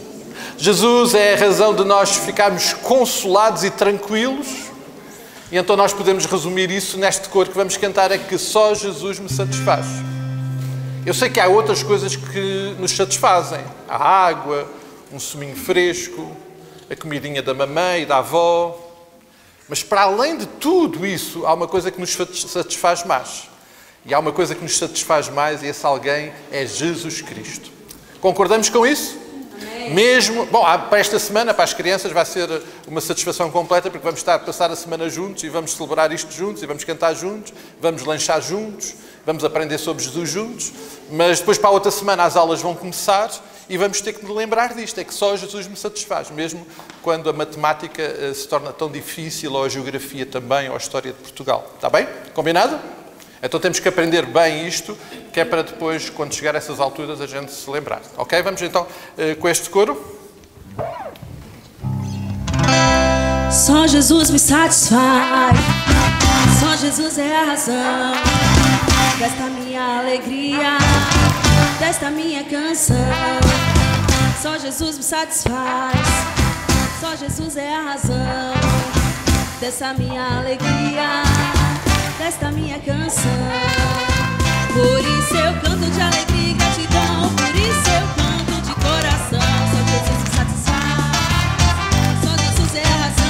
Jesus é a razão de nós ficarmos consolados e tranquilos. E então nós podemos resumir isso neste coro que vamos cantar, é que só Jesus me satisfaz. Eu sei que há outras coisas que nos satisfazem. A água, um suminho fresco, a comidinha da mamãe e da avó. Mas para além de tudo isso, há uma coisa que nos satisfaz mais. E há uma coisa que nos satisfaz mais e esse alguém é Jesus Cristo. Concordamos com isso? Mesmo, bom, para esta semana, para as crianças, vai ser uma satisfação completa, porque vamos passar a semana juntos e vamos celebrar isto juntos e vamos cantar juntos, vamos lanchar juntos, vamos aprender sobre Jesus juntos, mas depois para a outra semana as aulas vão começar e vamos ter que nos lembrar disto, é que só Jesus me satisfaz, mesmo quando a matemática se torna tão difícil, ou a geografia também, ou a história de Portugal. Está bem? Combinado? Então temos que aprender bem isto, que é para depois, quando chegar a essas alturas, a gente se lembrar. Ok? Vamos então com este coro. Só Jesus me satisfaz, só Jesus é a razão desta minha alegria, desta minha canção. Só Jesus me satisfaz, só Jesus é a razão dessa minha alegria, desta minha canção. Por isso eu canto de alegria e gratidão, por isso eu canto de coração. Só Jesus me satisfaz, só Jesus é a razão.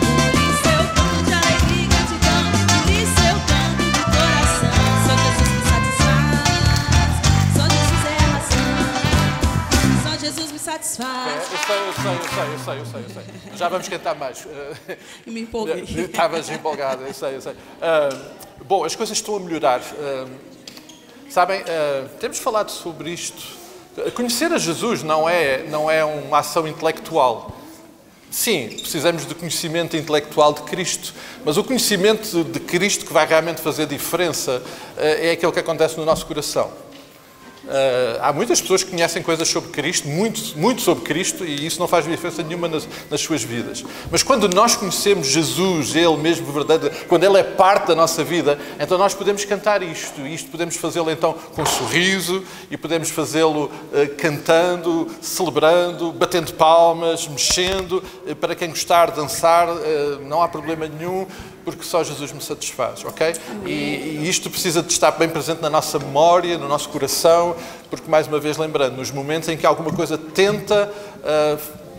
Por isso eu canto de alegria e gratidão, por isso eu canto de coração. Só Jesus me satisfaz, só Jesus é a razão. Só Jesus me satisfaz. Eu sei. Já vamos cantar mais. Me empolguei. Estavas empolgada, eu sei. Bom, as coisas estão a melhorar. Sabem, temos falado sobre isto. Conhecer a Jesus não é uma ação intelectual. Sim, precisamos de conhecimento intelectual de Cristo, mas o conhecimento de Cristo que vai realmente fazer diferença é aquele que acontece no nosso coração. Há muitas pessoas que conhecem coisas sobre Cristo, muito sobre Cristo, e isso não faz diferença nenhuma nas suas vidas. Mas quando nós conhecemos Jesus, Ele mesmo verdadeiro, quando Ele é parte da nossa vida, então nós podemos cantar isto. E isto podemos fazê-lo então com um sorriso, e podemos fazê-lo cantando, celebrando, batendo palmas, mexendo. Para quem gostar de dançar, não há problema nenhum, porque só Jesus me satisfaz, ok? E isto precisa de estar bem presente na nossa memória, no nosso coração, porque, mais uma vez, lembrando, nos momentos em que alguma coisa tenta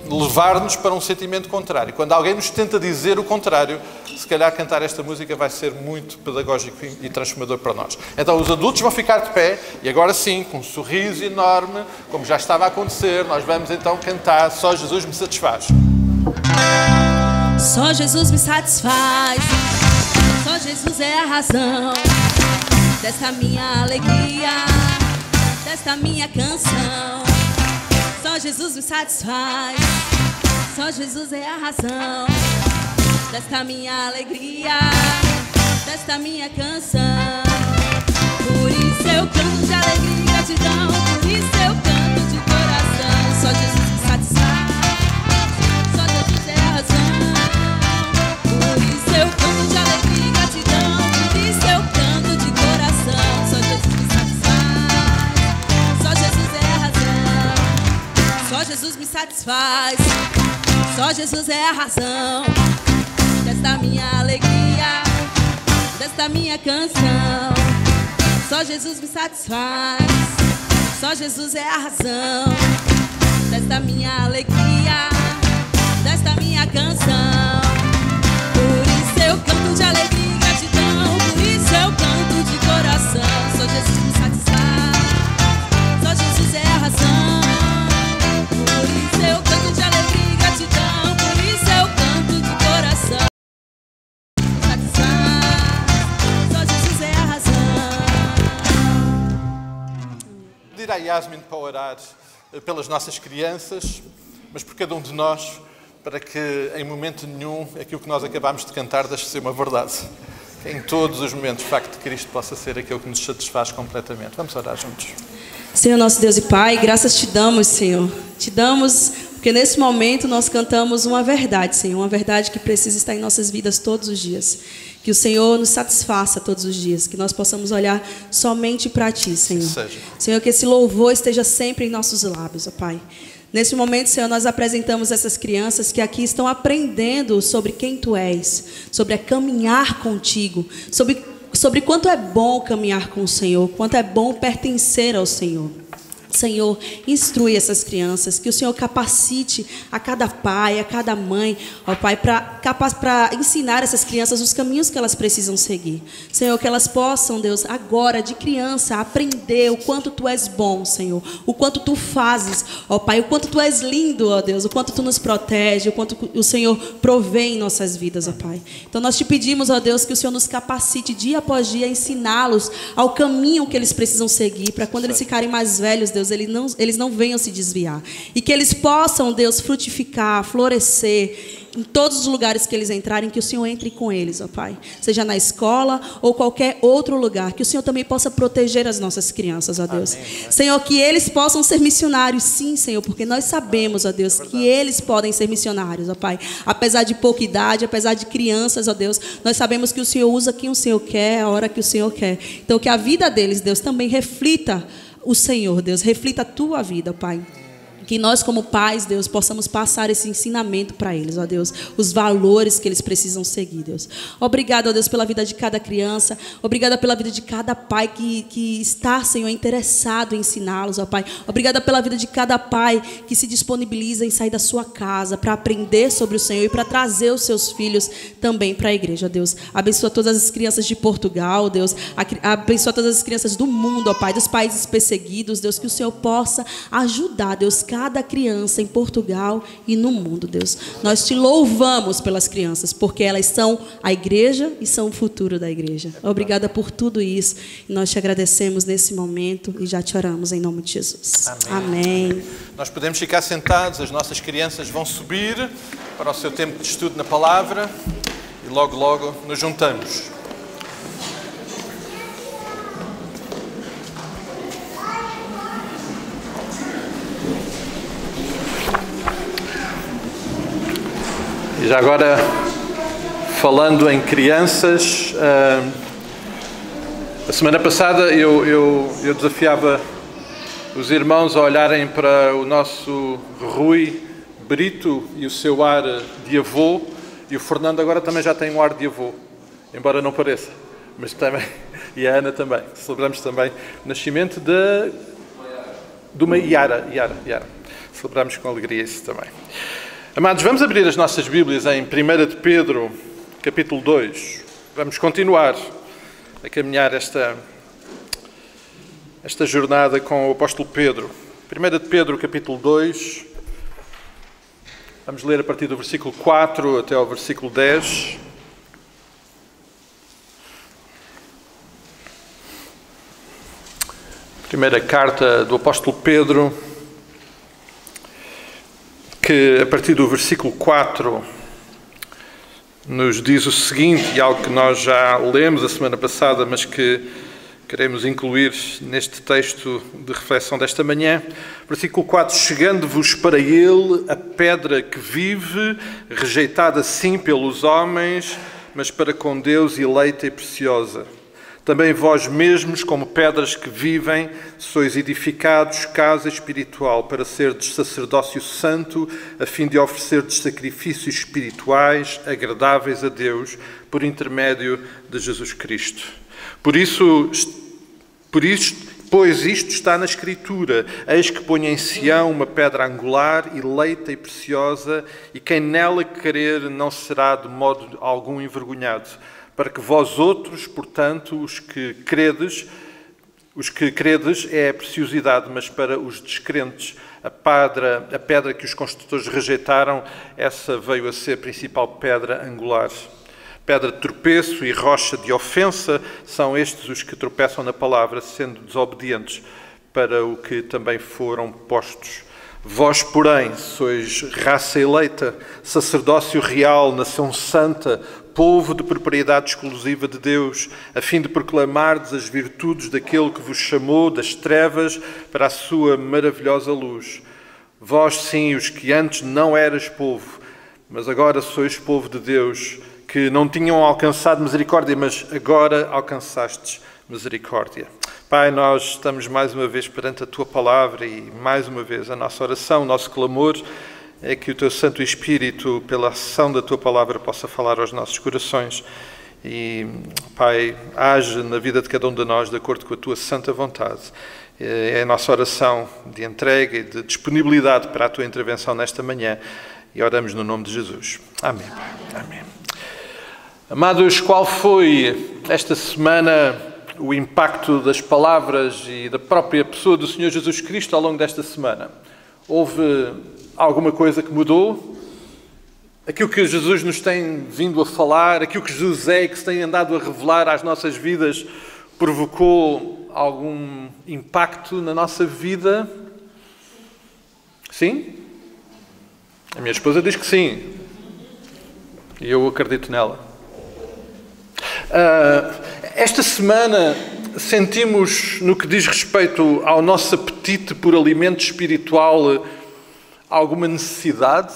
levar-nos para um sentimento contrário, quando alguém nos tenta dizer o contrário, se calhar cantar esta música vai ser muito pedagógico e transformador para nós. Então os adultos vão ficar de pé, e agora sim, com um sorriso enorme, como já estava a acontecer, nós vamos então cantar Só Jesus me satisfaz. Só Jesus me satisfaz, só Jesus é a razão desta minha alegria, desta minha canção. Só Jesus me satisfaz, só Jesus é a razão desta minha alegria, desta minha canção. Por isso eu canto de alegria e gratidão, por isso eu canto de coração. Só Jesus me satisfaz, só Jesus é a razão. Por isso eu canto de alegria e gratidão, por isso eu canto de coração. Só Jesus me satisfaz, só Jesus é a razão. Só Jesus me satisfaz, só Jesus é a razão desta minha alegria, desta minha canção. Só Jesus me satisfaz, só Jesus é a razão desta minha alegria, desta minha canção. Por isso eu canto de alegria e gratidão, por isso eu canto de coração. Só Jesus me satisfaz, só Jesus é a razão. Por isso eu canto de alegria e gratidão, por isso eu canto de coração. Satisfaz, só Jesus é a razão. Pedir à Yasmin para orar pelas nossas crianças, mas por cada um de nós, para que em momento nenhum aquilo que nós acabámos de cantar deixe de ser uma verdade. Que em todos os momentos o facto de Cristo possa ser aquilo que nos satisfaz completamente. Vamos orar juntos. Senhor nosso Deus e Pai, graças te damos, Senhor. Te damos porque nesse momento nós cantamos uma verdade, Senhor. Uma verdade que precisa estar em nossas vidas todos os dias. Que o Senhor nos satisfaça todos os dias. Que nós possamos olhar somente para Ti, Senhor. Senhor, que esse louvor esteja sempre em nossos lábios, ó Pai. Nesse momento, Senhor, nós apresentamos essas crianças que aqui estão aprendendo sobre quem Tu és, sobre a caminhar contigo, sobre quanto é bom caminhar com o Senhor, quanto é bom pertencer ao Senhor. Senhor, instrui essas crianças, que o Senhor capacite a cada pai, a cada mãe, ó Pai, para ensinar essas crianças os caminhos que elas precisam seguir. Senhor, que elas possam, Deus, agora de criança, aprender o quanto Tu és bom, Senhor, o quanto Tu fazes, ó Pai, o quanto Tu és lindo, ó Deus, o quanto Tu nos protege, o quanto o Senhor provê em nossas vidas, ó Pai. Então nós te pedimos, ó Deus, que o Senhor nos capacite dia após dia a ensiná-los ao caminho que eles precisam seguir, para quando eles ficarem mais velhos, Deus, Deus, eles não venham se desviar. E que eles possam, Deus, frutificar, florescer em todos os lugares que eles entrarem, que o Senhor entre com eles, ó Pai. Seja na escola ou qualquer outro lugar. Que o Senhor também possa proteger as nossas crianças, ó Deus. Amém. Senhor, que eles possam ser missionários, sim, Senhor, porque nós sabemos, ó Deus, que eles podem ser missionários, ó Pai. Apesar de pouca idade, apesar de crianças, ó Deus, nós sabemos que o Senhor usa quem o Senhor quer, a hora que o Senhor quer. Então, que a vida deles, Deus, também reflita o Senhor, Deus, reflita a tua vida, Pai. Que nós, como pais, Deus, possamos passar esse ensinamento para eles, ó Deus. Os valores que eles precisam seguir, Deus. Obrigada, ó Deus, pela vida de cada criança. Obrigada pela vida de cada pai que está, Senhor, interessado em ensiná-los, ó Pai. Obrigada pela vida de cada pai que se disponibiliza em sair da sua casa para aprender sobre o Senhor e para trazer os seus filhos também para a igreja, ó Deus. Abençoa todas as crianças de Portugal, Deus. Abençoa todas as crianças do mundo, ó Pai, dos países perseguidos, Deus. Que o Senhor possa ajudar, Deus, cada criança em Portugal e no mundo, Deus. Nós te louvamos pelas crianças, porque elas são a igreja e são o futuro da igreja. Obrigada por tudo isso. E nós te agradecemos nesse momento e já te oramos em nome de Jesus. Amém. Amém. Nós podemos ficar sentados, as nossas crianças vão subir para o seu tempo de estudo na palavra e logo, logo nos juntamos. E já agora, falando em crianças, a semana passada eu desafiava os irmãos a olharem para o nosso Rui Brito e o seu ar de avô, e o Fernando agora também já tem um ar de avô, embora não pareça, mas também, e a Ana também. Celebramos também o nascimento de uma Yara. Celebramos com alegria isso também. Amados, vamos abrir as nossas Bíblias em 1 de Pedro, capítulo 2. Vamos continuar a caminhar esta jornada com o apóstolo Pedro. 1 de Pedro, capítulo 2. Vamos ler a partir do versículo 4 até ao versículo 10. Primeira carta do apóstolo Pedro, que a partir do versículo 4 nos diz o seguinte, e algo que nós já lemos a semana passada, mas que queremos incluir neste texto de reflexão desta manhã. Versículo 4: chegando-vos para ele a pedra que vive, rejeitada sim pelos homens, mas para com Deus eleita e preciosa. Também vós mesmos, como pedras que vivem, sois edificados casa espiritual para serdes sacerdócio santo, a fim de oferecerdes sacrifícios espirituais agradáveis a Deus, por intermédio de Jesus Cristo. Pois isto está na Escritura: eis que ponho em Sião uma pedra angular, eleita e preciosa, e quem nela crer não será de modo algum envergonhado. Para que vós outros, portanto, os que credes é a preciosidade, mas para os descrentes, a pedra que os construtores rejeitaram, essa veio a ser a principal pedra angular. Pedra de tropeço e rocha de ofensa são estes os que tropeçam na palavra, sendo desobedientes para o que também foram postos. Vós, porém, sois raça eleita, sacerdócio real, nação santa, povo de propriedade exclusiva de Deus, a fim de proclamardes as virtudes daquele que vos chamou das trevas para a sua maravilhosa luz. Vós, sim, os que antes não eras povo, mas agora sois povo de Deus, que não tinham alcançado misericórdia, mas agora alcançastes misericórdia. Pai, nós estamos mais uma vez perante a Tua palavra e mais uma vez a nossa oração, o nosso clamor é que o Teu Santo Espírito, pela ação da Tua palavra, possa falar aos nossos corações e, Pai, age na vida de cada um de nós de acordo com a Tua santa vontade. É a nossa oração de entrega e de disponibilidade para a Tua intervenção nesta manhã e oramos no nome de Jesus. Amém. Amém. Amados, qual foi esta semana o impacto das palavras e da própria pessoa do Senhor Jesus Cristo ao longo desta semana? Houve alguma coisa que mudou? Aquilo que Jesus nos tem vindo a falar, aquilo que Jesus é e que se tem andado a revelar às nossas vidas, provocou algum impacto na nossa vida? Sim? A minha esposa diz que sim. E eu acredito nela. Esta semana sentimos, no que diz respeito ao nosso apetite por alimento espiritual, alguma necessidade?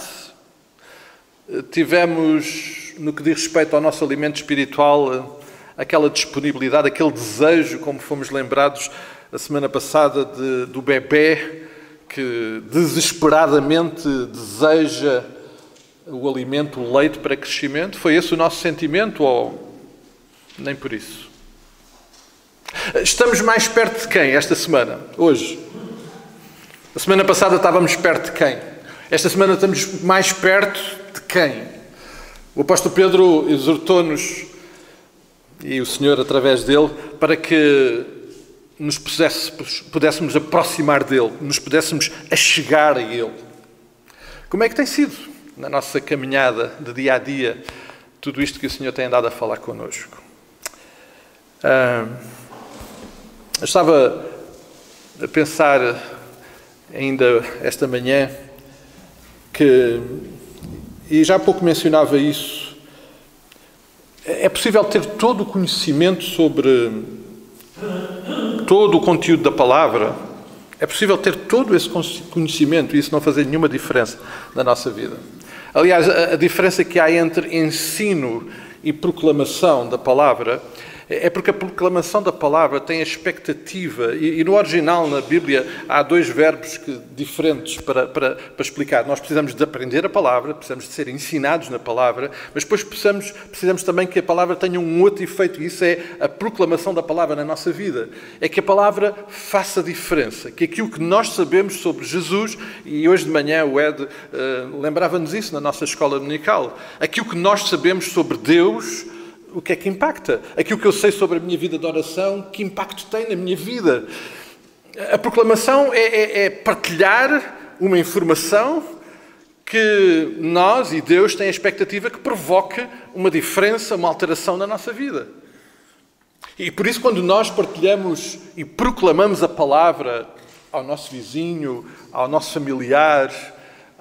Tivemos, no que diz respeito ao nosso alimento espiritual, aquela disponibilidade, aquele desejo, como fomos lembrados a semana passada, do bebê que desesperadamente deseja o alimento, o leite para crescimento? Foi esse o nosso sentimento ou nem por isso? Estamos mais perto de quem esta semana? Hoje? A semana passada estávamos perto de quem? Esta semana estamos mais perto de quem? O apóstolo Pedro exortou-nos, e o Senhor através dele, para que nos pudéssemos aproximar dele, nos pudéssemos achegar a ele. Como é que tem sido na nossa caminhada de dia a dia tudo isto que o Senhor tem andado a falar connosco? Eu estava a pensar ainda esta manhã e já há pouco mencionava isso, é possível ter todo o conhecimento sobre todo o conteúdo da palavra, é possível ter todo esse conhecimento e isso não fazer nenhuma diferença na nossa vida. Aliás, a diferença que há entre ensino e proclamação da palavra é porque a proclamação da palavra tem a expectativa, e no original, na Bíblia, há dois verbos diferentes para explicar. Nós precisamos de aprender a palavra, precisamos de ser ensinados na palavra, mas depois precisamos também que a palavra tenha um outro efeito, e isso é a proclamação da palavra na nossa vida. É que a palavra faça diferença, que aquilo que nós sabemos sobre Jesus, e hoje de manhã o Ed lembrava-nos isso na nossa escola dominical, aquilo que nós sabemos sobre Deus, o que é que impacta? Aquilo que eu sei sobre a minha vida de oração, que impacto tem na minha vida? A proclamação é partilhar uma informação que nós e Deus têm a expectativa que provoque uma diferença, uma alteração na nossa vida. E por isso, quando nós partilhamos e proclamamos a palavra ao nosso vizinho, ao nosso familiar,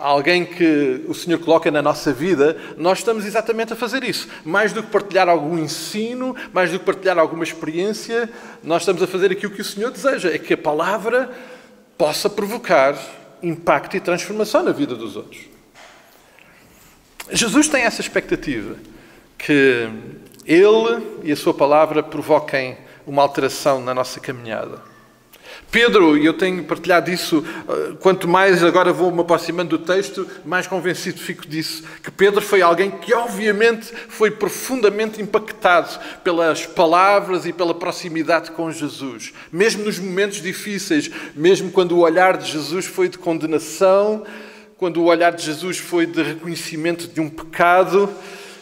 a alguém que o Senhor coloca na nossa vida, nós estamos exatamente a fazer isso. Mais do que partilhar algum ensino, mais do que partilhar alguma experiência, nós estamos a fazer aquilo que o Senhor deseja, é que a palavra possa provocar impacto e transformação na vida dos outros. Jesus tem essa expectativa, que Ele e a sua palavra provoquem uma alteração na nossa caminhada. Pedro, e eu tenho partilhado isso, quanto mais agora vou me aproximando do texto, mais convencido fico disso, que Pedro foi alguém que obviamente foi profundamente impactado pelas palavras e pela proximidade com Jesus. Mesmo nos momentos difíceis, mesmo quando o olhar de Jesus foi de condenação, quando o olhar de Jesus foi de reconhecimento de um pecado,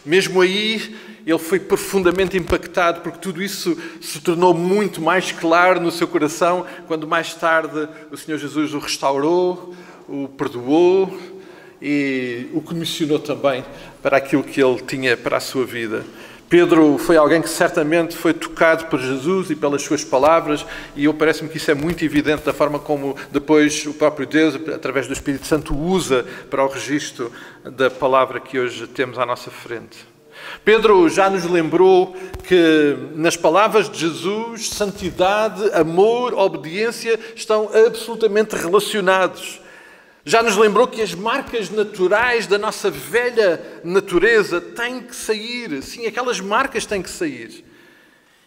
mesmo aí ele foi profundamente impactado, porque tudo isso se tornou muito mais claro no seu coração quando mais tarde o Senhor Jesus o restaurou, o perdoou e o comissionou também para aquilo que ele tinha para a sua vida. Pedro foi alguém que certamente foi tocado por Jesus e pelas suas palavras, e parece-me que isso é muito evidente da forma como depois o próprio Deus, através do Espírito Santo, usa para o registro da palavra que hoje temos à nossa frente. Pedro já nos lembrou que nas palavras de Jesus, santidade, amor, obediência estão absolutamente relacionados. Já nos lembrou que as marcas naturais da nossa velha natureza têm que sair. Sim, aquelas marcas têm que sair.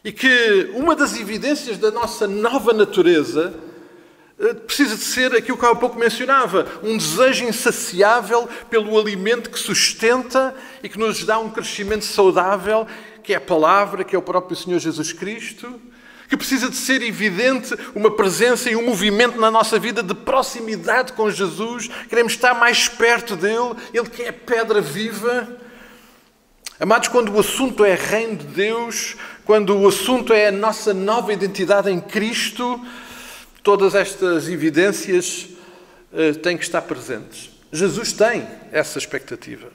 E que uma das evidências da nossa nova natureza precisa de ser aquilo que há pouco mencionava, um desejo insaciável pelo alimento que sustenta e que nos dá um crescimento saudável, que é a palavra, que é o próprio Senhor Jesus Cristo, que precisa de ser evidente uma presença e um movimento na nossa vida de proximidade com Jesus, queremos estar mais perto dele, ele que é a pedra viva. Amados, quando o assunto é reino de Deus, quando o assunto é a nossa nova identidade em Cristo, todas estas evidências têm que estar presentes. Jesus tem essa expectativa.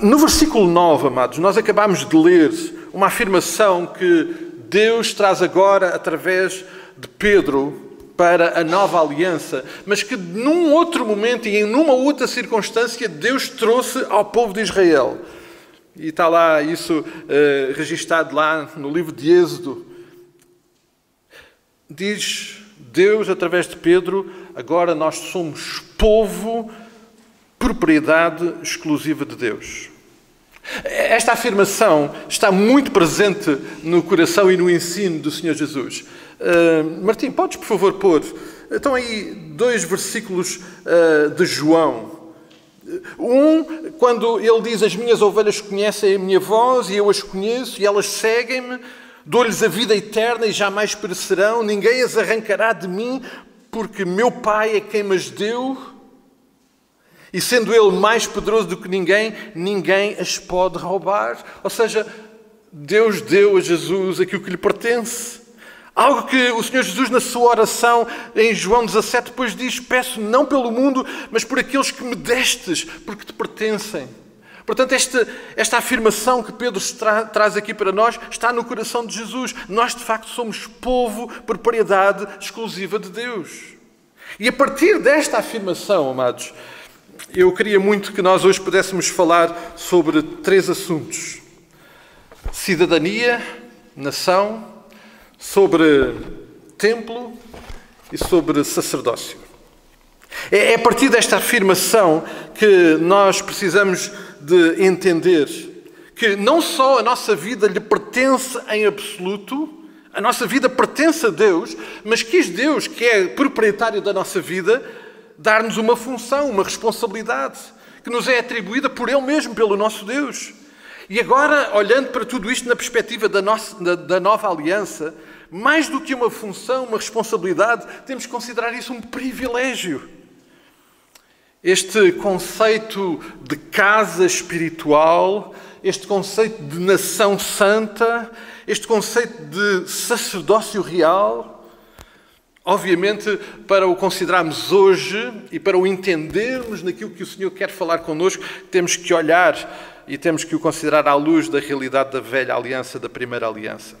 No versículo 9, amados, nós acabámos de ler uma afirmação que Deus traz agora através de Pedro para a nova aliança, mas que num outro momento e em numa outra circunstância Deus trouxe ao povo de Israel. E está lá isso registado lá no livro de Êxodo. Diz Deus através de Pedro: agora nós somos povo, propriedade exclusiva de Deus. Esta afirmação está muito presente no coração e no ensino do Senhor Jesus. Martim, podes, por favor, pôr? Estão aí 2 versículos de João. Um, quando ele diz: as minhas ovelhas conhecem a minha voz e eu as conheço e elas seguem-me, dou-lhes a vida eterna e jamais perecerão, ninguém as arrancará de mim, porque meu Pai é quem me deu. E sendo Ele mais poderoso do que ninguém, ninguém as pode roubar. Ou seja, Deus deu a Jesus aquilo que lhe pertence. Algo que o Senhor Jesus, na sua oração, em João 17, depois diz: peço não pelo mundo, mas por aqueles que me destes, porque te pertencem. Portanto, esta afirmação que Pedro traz aqui para nós está no coração de Jesus. Nós, de facto, somos povo, propriedade exclusiva de Deus. E a partir desta afirmação, amados, eu queria muito que nós hoje pudéssemos falar sobre 3 assuntos: cidadania, nação, sobre templo e sobre sacerdócio. É a partir desta afirmação que nós precisamos de entender que não só a nossa vida lhe pertence em absoluto, a nossa vida pertence a Deus, mas quis Deus, que é proprietário da nossa vida, dar-nos uma função, uma responsabilidade, que nos é atribuída por Ele mesmo, pelo nosso Deus. E agora, olhando para tudo isto na perspectiva da nova aliança, mais do que uma função, uma responsabilidade, temos que considerar isso um privilégio. Este conceito de casa espiritual, este conceito de nação santa, este conceito de sacerdócio real, obviamente, para o considerarmos hoje e para o entendermos naquilo que o Senhor quer falar connosco, temos que olhar e temos que o considerar à luz da realidade da velha aliança, da primeira aliança.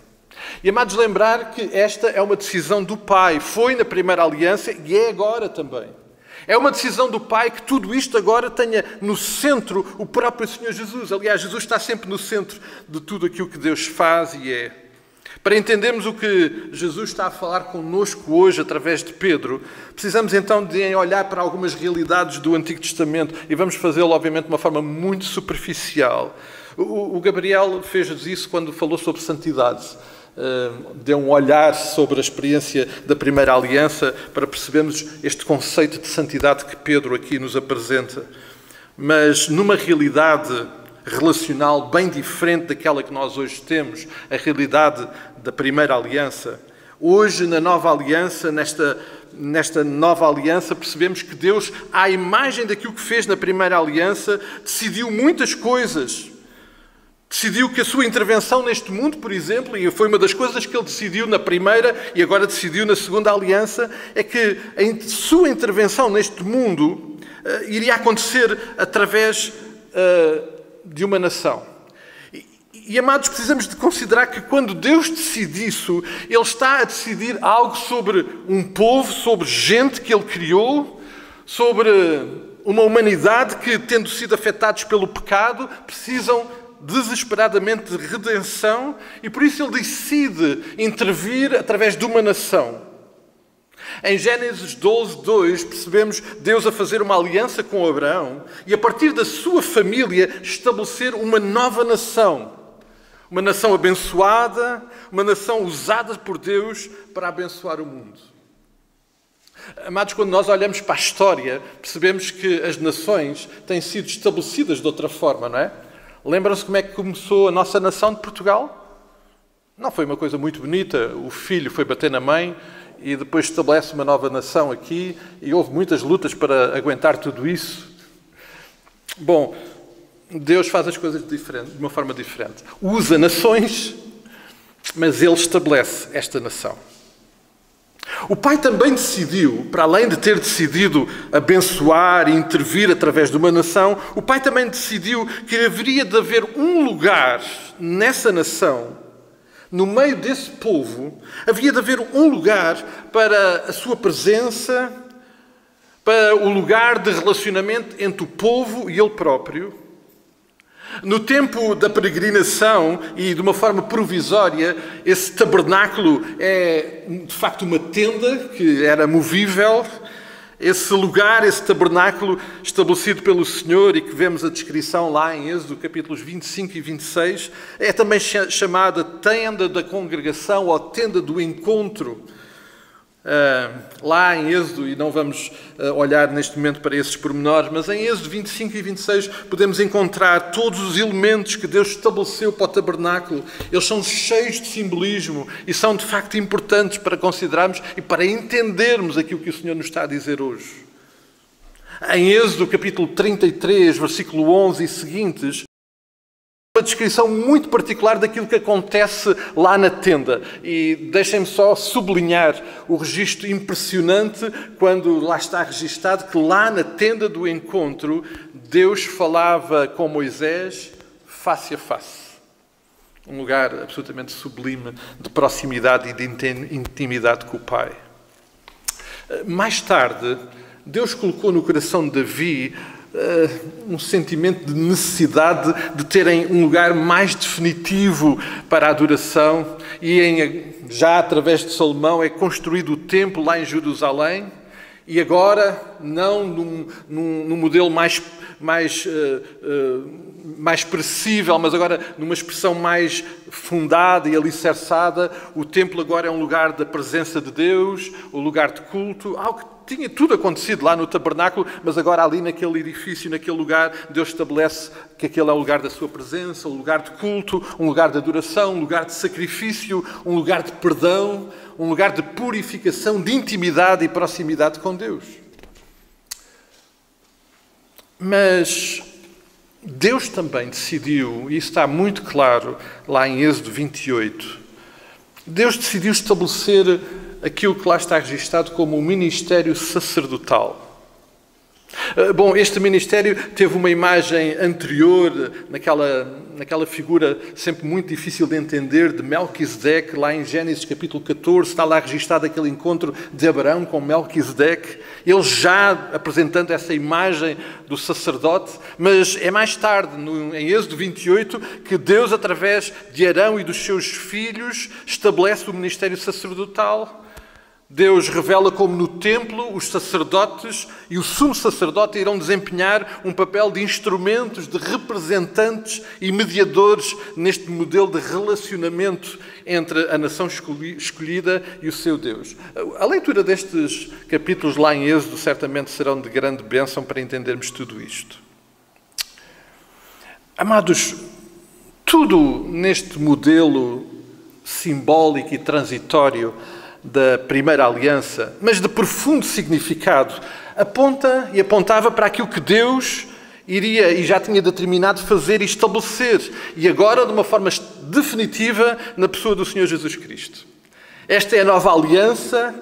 E, amados, lembrar que esta é uma decisão do Pai. Foi na primeira aliança e é agora também. É uma decisão do Pai que tudo isto agora tenha no centro o próprio Senhor Jesus. Aliás, Jesus está sempre no centro de tudo aquilo que Deus faz e é. Para entendermos o que Jesus está a falar connosco hoje através de Pedro, precisamos então de olhar para algumas realidades do Antigo Testamento e vamos fazê-lo, obviamente, de uma forma muito superficial. O Gabriel fez isso quando falou sobre santidade. Deu um olhar sobre a experiência da primeira aliança para percebermos este conceito de santidade que Pedro aqui nos apresenta. Mas numa realidade relacional bem diferente daquela que nós hoje temos, a realidade da primeira aliança. Hoje, na nova aliança, nesta nova aliança, percebemos que Deus, à imagem daquilo que fez na primeira aliança, decidiu muitas coisas. Decidiu que a sua intervenção neste mundo, por exemplo, e foi uma das coisas que ele decidiu na primeira e agora decidiu na segunda aliança, é que a sua intervenção neste mundo iria acontecer através de uma nação. E, amados, precisamos de considerar que quando Deus decide isso, Ele está a decidir algo sobre um povo, sobre gente que Ele criou, sobre uma humanidade que, tendo sido afetados pelo pecado, precisam desesperadamente de redenção e por isso Ele decide intervir através de uma nação. Em Gênesis 12:2 percebemos Deus a fazer uma aliança com Abraão e a partir da sua família estabelecer uma nova nação. Uma nação abençoada, uma nação usada por Deus para abençoar o mundo. Amados, quando nós olhamos para a história, percebemos que as nações têm sido estabelecidas de outra forma, não é? Lembram-se como é que começou a nossa nação de Portugal? Não foi uma coisa muito bonita. O filho foi bater na mãe e depois estabelece uma nova nação aqui e houve muitas lutas para aguentar tudo isso. Bom, Deus faz as coisas de uma forma diferente. Usa nações, mas Ele estabelece esta nação. O Pai também decidiu, para além de ter decidido abençoar e intervir através de uma nação, o Pai também decidiu que haveria de haver um lugar nessa nação No meio desse povo, havia de haver um lugar para a sua presença, para o lugar de relacionamento entre o povo e ele próprio. No tempo da peregrinação e de uma forma provisória, esse tabernáculo é de facto uma tenda que era movível. Esse lugar, esse tabernáculo estabelecido pelo Senhor e que vemos a descrição lá em Êxodo, capítulos 25 e 26, é também chamada tenda da congregação ou tenda do encontro. Lá em Êxodo, e não vamos olhar neste momento para esses pormenores, mas em Êxodo 25 e 26 podemos encontrar todos os elementos que Deus estabeleceu para o tabernáculo. Eles são cheios de simbolismo e são de facto importantes para considerarmos e para entendermos aquilo que o Senhor nos está a dizer hoje. Em Êxodo capítulo 33, versículo 11 e seguintes, uma descrição muito particular daquilo que acontece lá na tenda. E deixem-me só sublinhar o registro impressionante quando lá está registado que lá na tenda do encontro Deus falava com Moisés face a face. Um lugar absolutamente sublime de proximidade e de intimidade com o Pai. Mais tarde, Deus colocou no coração de Davi um sentimento de necessidade de terem um lugar mais definitivo para a adoração e já através de Salomão é construído o templo lá em Jerusalém e agora não num modelo mais expressível, mas agora numa expressão mais fundada e alicerçada. O templo agora é um lugar da presença de Deus, um lugar de culto, algo que tinha tudo acontecido lá no tabernáculo, mas agora ali naquele edifício, naquele lugar, Deus estabelece que aquele é o lugar da sua presença, um lugar de culto, um lugar de adoração, um lugar de sacrifício, um lugar de perdão, um lugar de purificação, de intimidade e proximidade com Deus. Mas Deus também decidiu, e isso está muito claro lá em Êxodo 28, Deus decidiu estabelecer aquilo que lá está registado como o ministério sacerdotal. Bom, este ministério teve uma imagem anterior, naquela figura sempre muito difícil de entender, de Melquisedeque, lá em Gênesis capítulo 14, está lá registado aquele encontro de Abraão com Melquisedeque, ele já apresentando essa imagem do sacerdote, mas é mais tarde, em Êxodo 28, que Deus, através de Arão e dos seus filhos, estabelece o ministério sacerdotal. Deus revela como no templo os sacerdotes e o sumo sacerdote irão desempenhar um papel de instrumentos, de representantes e mediadores neste modelo de relacionamento entre a nação escolhida e o seu Deus. A leitura destes capítulos lá em Êxodo certamente serão de grande bênção para entendermos tudo isto. Amados, tudo neste modelo simbólico e transitório da primeira aliança, mas de profundo significado, aponta e apontava para aquilo que Deus iria e já tinha determinado fazer e estabelecer, e agora de uma forma definitiva na pessoa do Senhor Jesus Cristo. Esta é a nova aliança,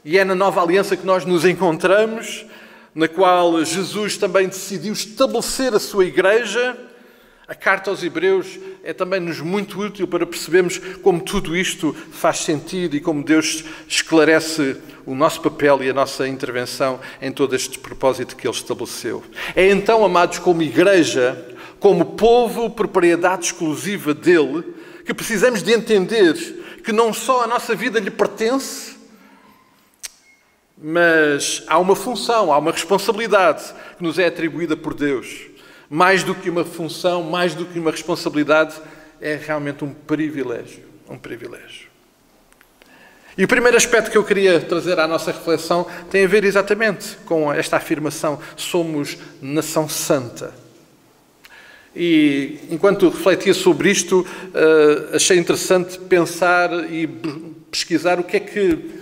e é na nova aliança que nós nos encontramos, na qual Jesus também decidiu estabelecer a sua igreja. A carta aos Hebreus é também-nos muito útil para percebermos como tudo isto faz sentido e como Deus esclarece o nosso papel e a nossa intervenção em todo este propósito que Ele estabeleceu. É então, amados, como igreja, como povo, propriedade exclusiva dEle, que precisamos de entender que não só a nossa vida lhe pertence, mas há uma função, há uma responsabilidade que nos é atribuída por Deus. Mais do que uma função, mais do que uma responsabilidade, é realmente um privilégio. Um privilégio. E o primeiro aspecto que eu queria trazer à nossa reflexão tem a ver exatamente com esta afirmação: somos nação santa. E enquanto refletia sobre isto, achei interessante pensar e pesquisar o que é que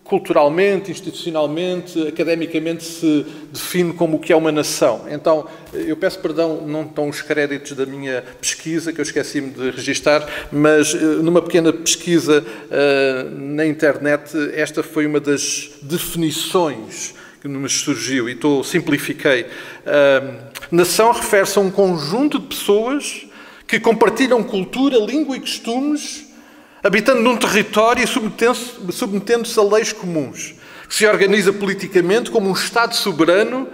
culturalmente, institucionalmente, academicamente se define como o que é uma nação. Então, eu peço perdão, não estão os créditos da minha pesquisa, que eu esqueci-me de registar, mas numa pequena pesquisa na internet, esta foi uma das definições que nos surgiu, e simplifiquei. Nação refere-se a um conjunto de pessoas que compartilham cultura, língua e costumes, habitando num território e submetendo-se a leis comuns, que se organiza politicamente como um Estado soberano,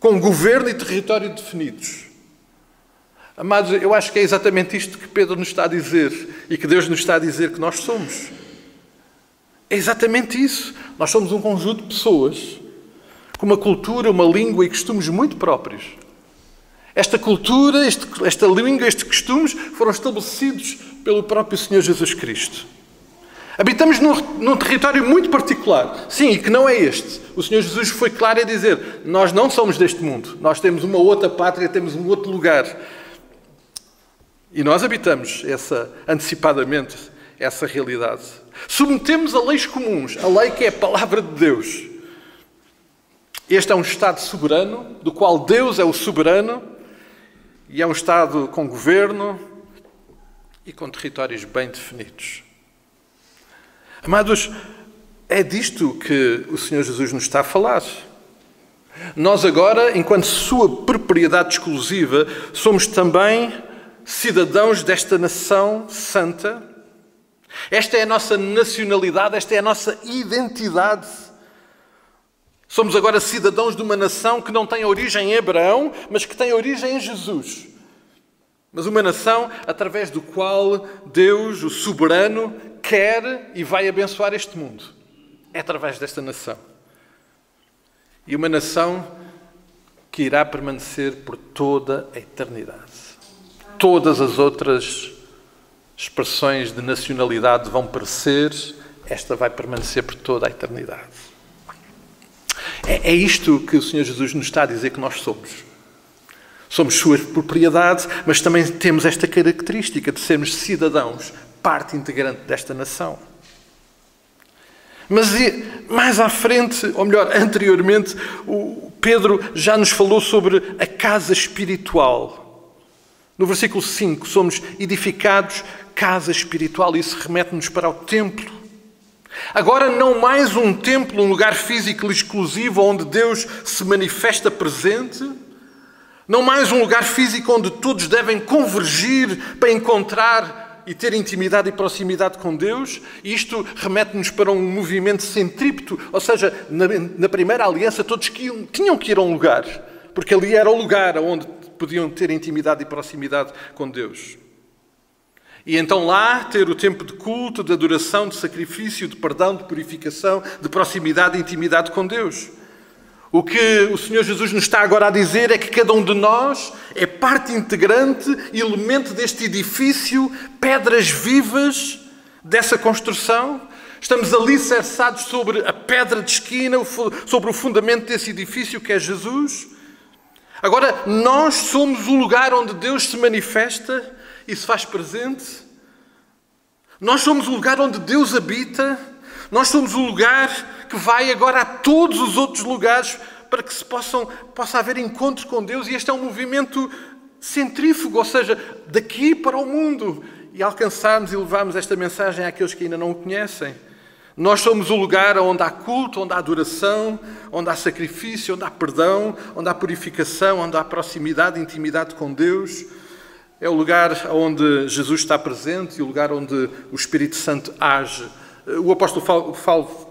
com governo e território definidos. Amados, eu acho que é exatamente isto que Pedro nos está a dizer e que Deus nos está a dizer que nós somos. É exatamente isso. Nós somos um conjunto de pessoas com uma cultura, uma língua e costumes muito próprios. Esta cultura, esta língua, estes costumes foram estabelecidos pelo próprio Senhor Jesus Cristo. Habitamos num território muito particular. Sim, e que não é este. O Senhor Jesus foi claro a dizer, nós não somos deste mundo. Nós temos uma outra pátria, temos um outro lugar. E nós habitamos antecipadamente essa realidade. Submetemos a leis comuns, a lei que é a palavra de Deus. Este é um Estado soberano, do qual Deus é o soberano, e é um Estado com governo e com territórios bem definidos. Amados, é disto que o Senhor Jesus nos está a falar. Nós agora, enquanto sua propriedade exclusiva, somos também cidadãos desta nação santa. Esta é a nossa nacionalidade, esta é a nossa identidade. Somos agora cidadãos de uma nação que não tem origem em Abraão, mas que tem origem em Jesus. Mas uma nação através do qual Deus, o soberano, quer e vai abençoar este mundo. É através desta nação. E uma nação que irá permanecer por toda a eternidade. Todas as outras expressões de nacionalidade vão perecer, esta vai permanecer por toda a eternidade. É isto que o Senhor Jesus nos está a dizer que nós somos. Somos sua propriedade, mas também temos esta característica de sermos cidadãos, parte integrante desta nação. Mas mais à frente, ou melhor, anteriormente, o Pedro já nos falou sobre a casa espiritual. No versículo 5, somos edificados casa espiritual, e isso remete-nos para o templo. Agora não mais um templo, um lugar físico exclusivo onde Deus se manifesta presente. Não mais um lugar físico onde todos devem convergir para encontrar e ter intimidade e proximidade com Deus. E isto remete-nos para um movimento centrípeto, ou seja, na primeira aliança todos tinham que ir a um lugar, porque ali era o lugar onde podiam ter intimidade e proximidade com Deus. E então lá ter o tempo de culto, de adoração, de sacrifício, de perdão, de purificação, de proximidade e intimidade com Deus. O que o Senhor Jesus nos está agora a dizer é que cada um de nós é parte integrante, elemento deste edifício, pedras vivas dessa construção. Estamos alicerçados sobre a pedra de esquina, sobre o fundamento desse edifício que é Jesus. Agora, nós somos o lugar onde Deus se manifesta e se faz presente. Nós somos o lugar onde Deus habita. Nós somos o lugar que vai agora a todos os outros lugares para que possa haver encontros com Deus. E este é um movimento centrífugo, ou seja, daqui para o mundo. E alcançarmos e levarmos esta mensagem àqueles que ainda não o conhecem. Nós somos o lugar onde há culto, onde há adoração, onde há sacrifício, onde há perdão, onde há purificação, onde há proximidade, intimidade com Deus. É o lugar onde Jesus está presente e o lugar onde o Espírito Santo age. O apóstolo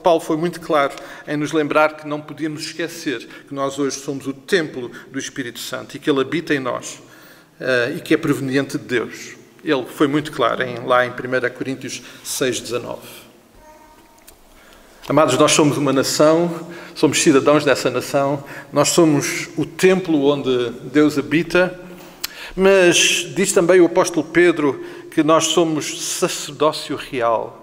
Paulo foi muito claro em nos lembrar que não podíamos esquecer que nós hoje somos o templo do Espírito Santo e que Ele habita em nós e que é proveniente de Deus. Ele foi muito claro lá em 1 Coríntios 6,19. Amados, nós somos uma nação, somos cidadãos dessa nação, nós somos o templo onde Deus habita, mas diz também o apóstolo Pedro que nós somos sacerdócio real.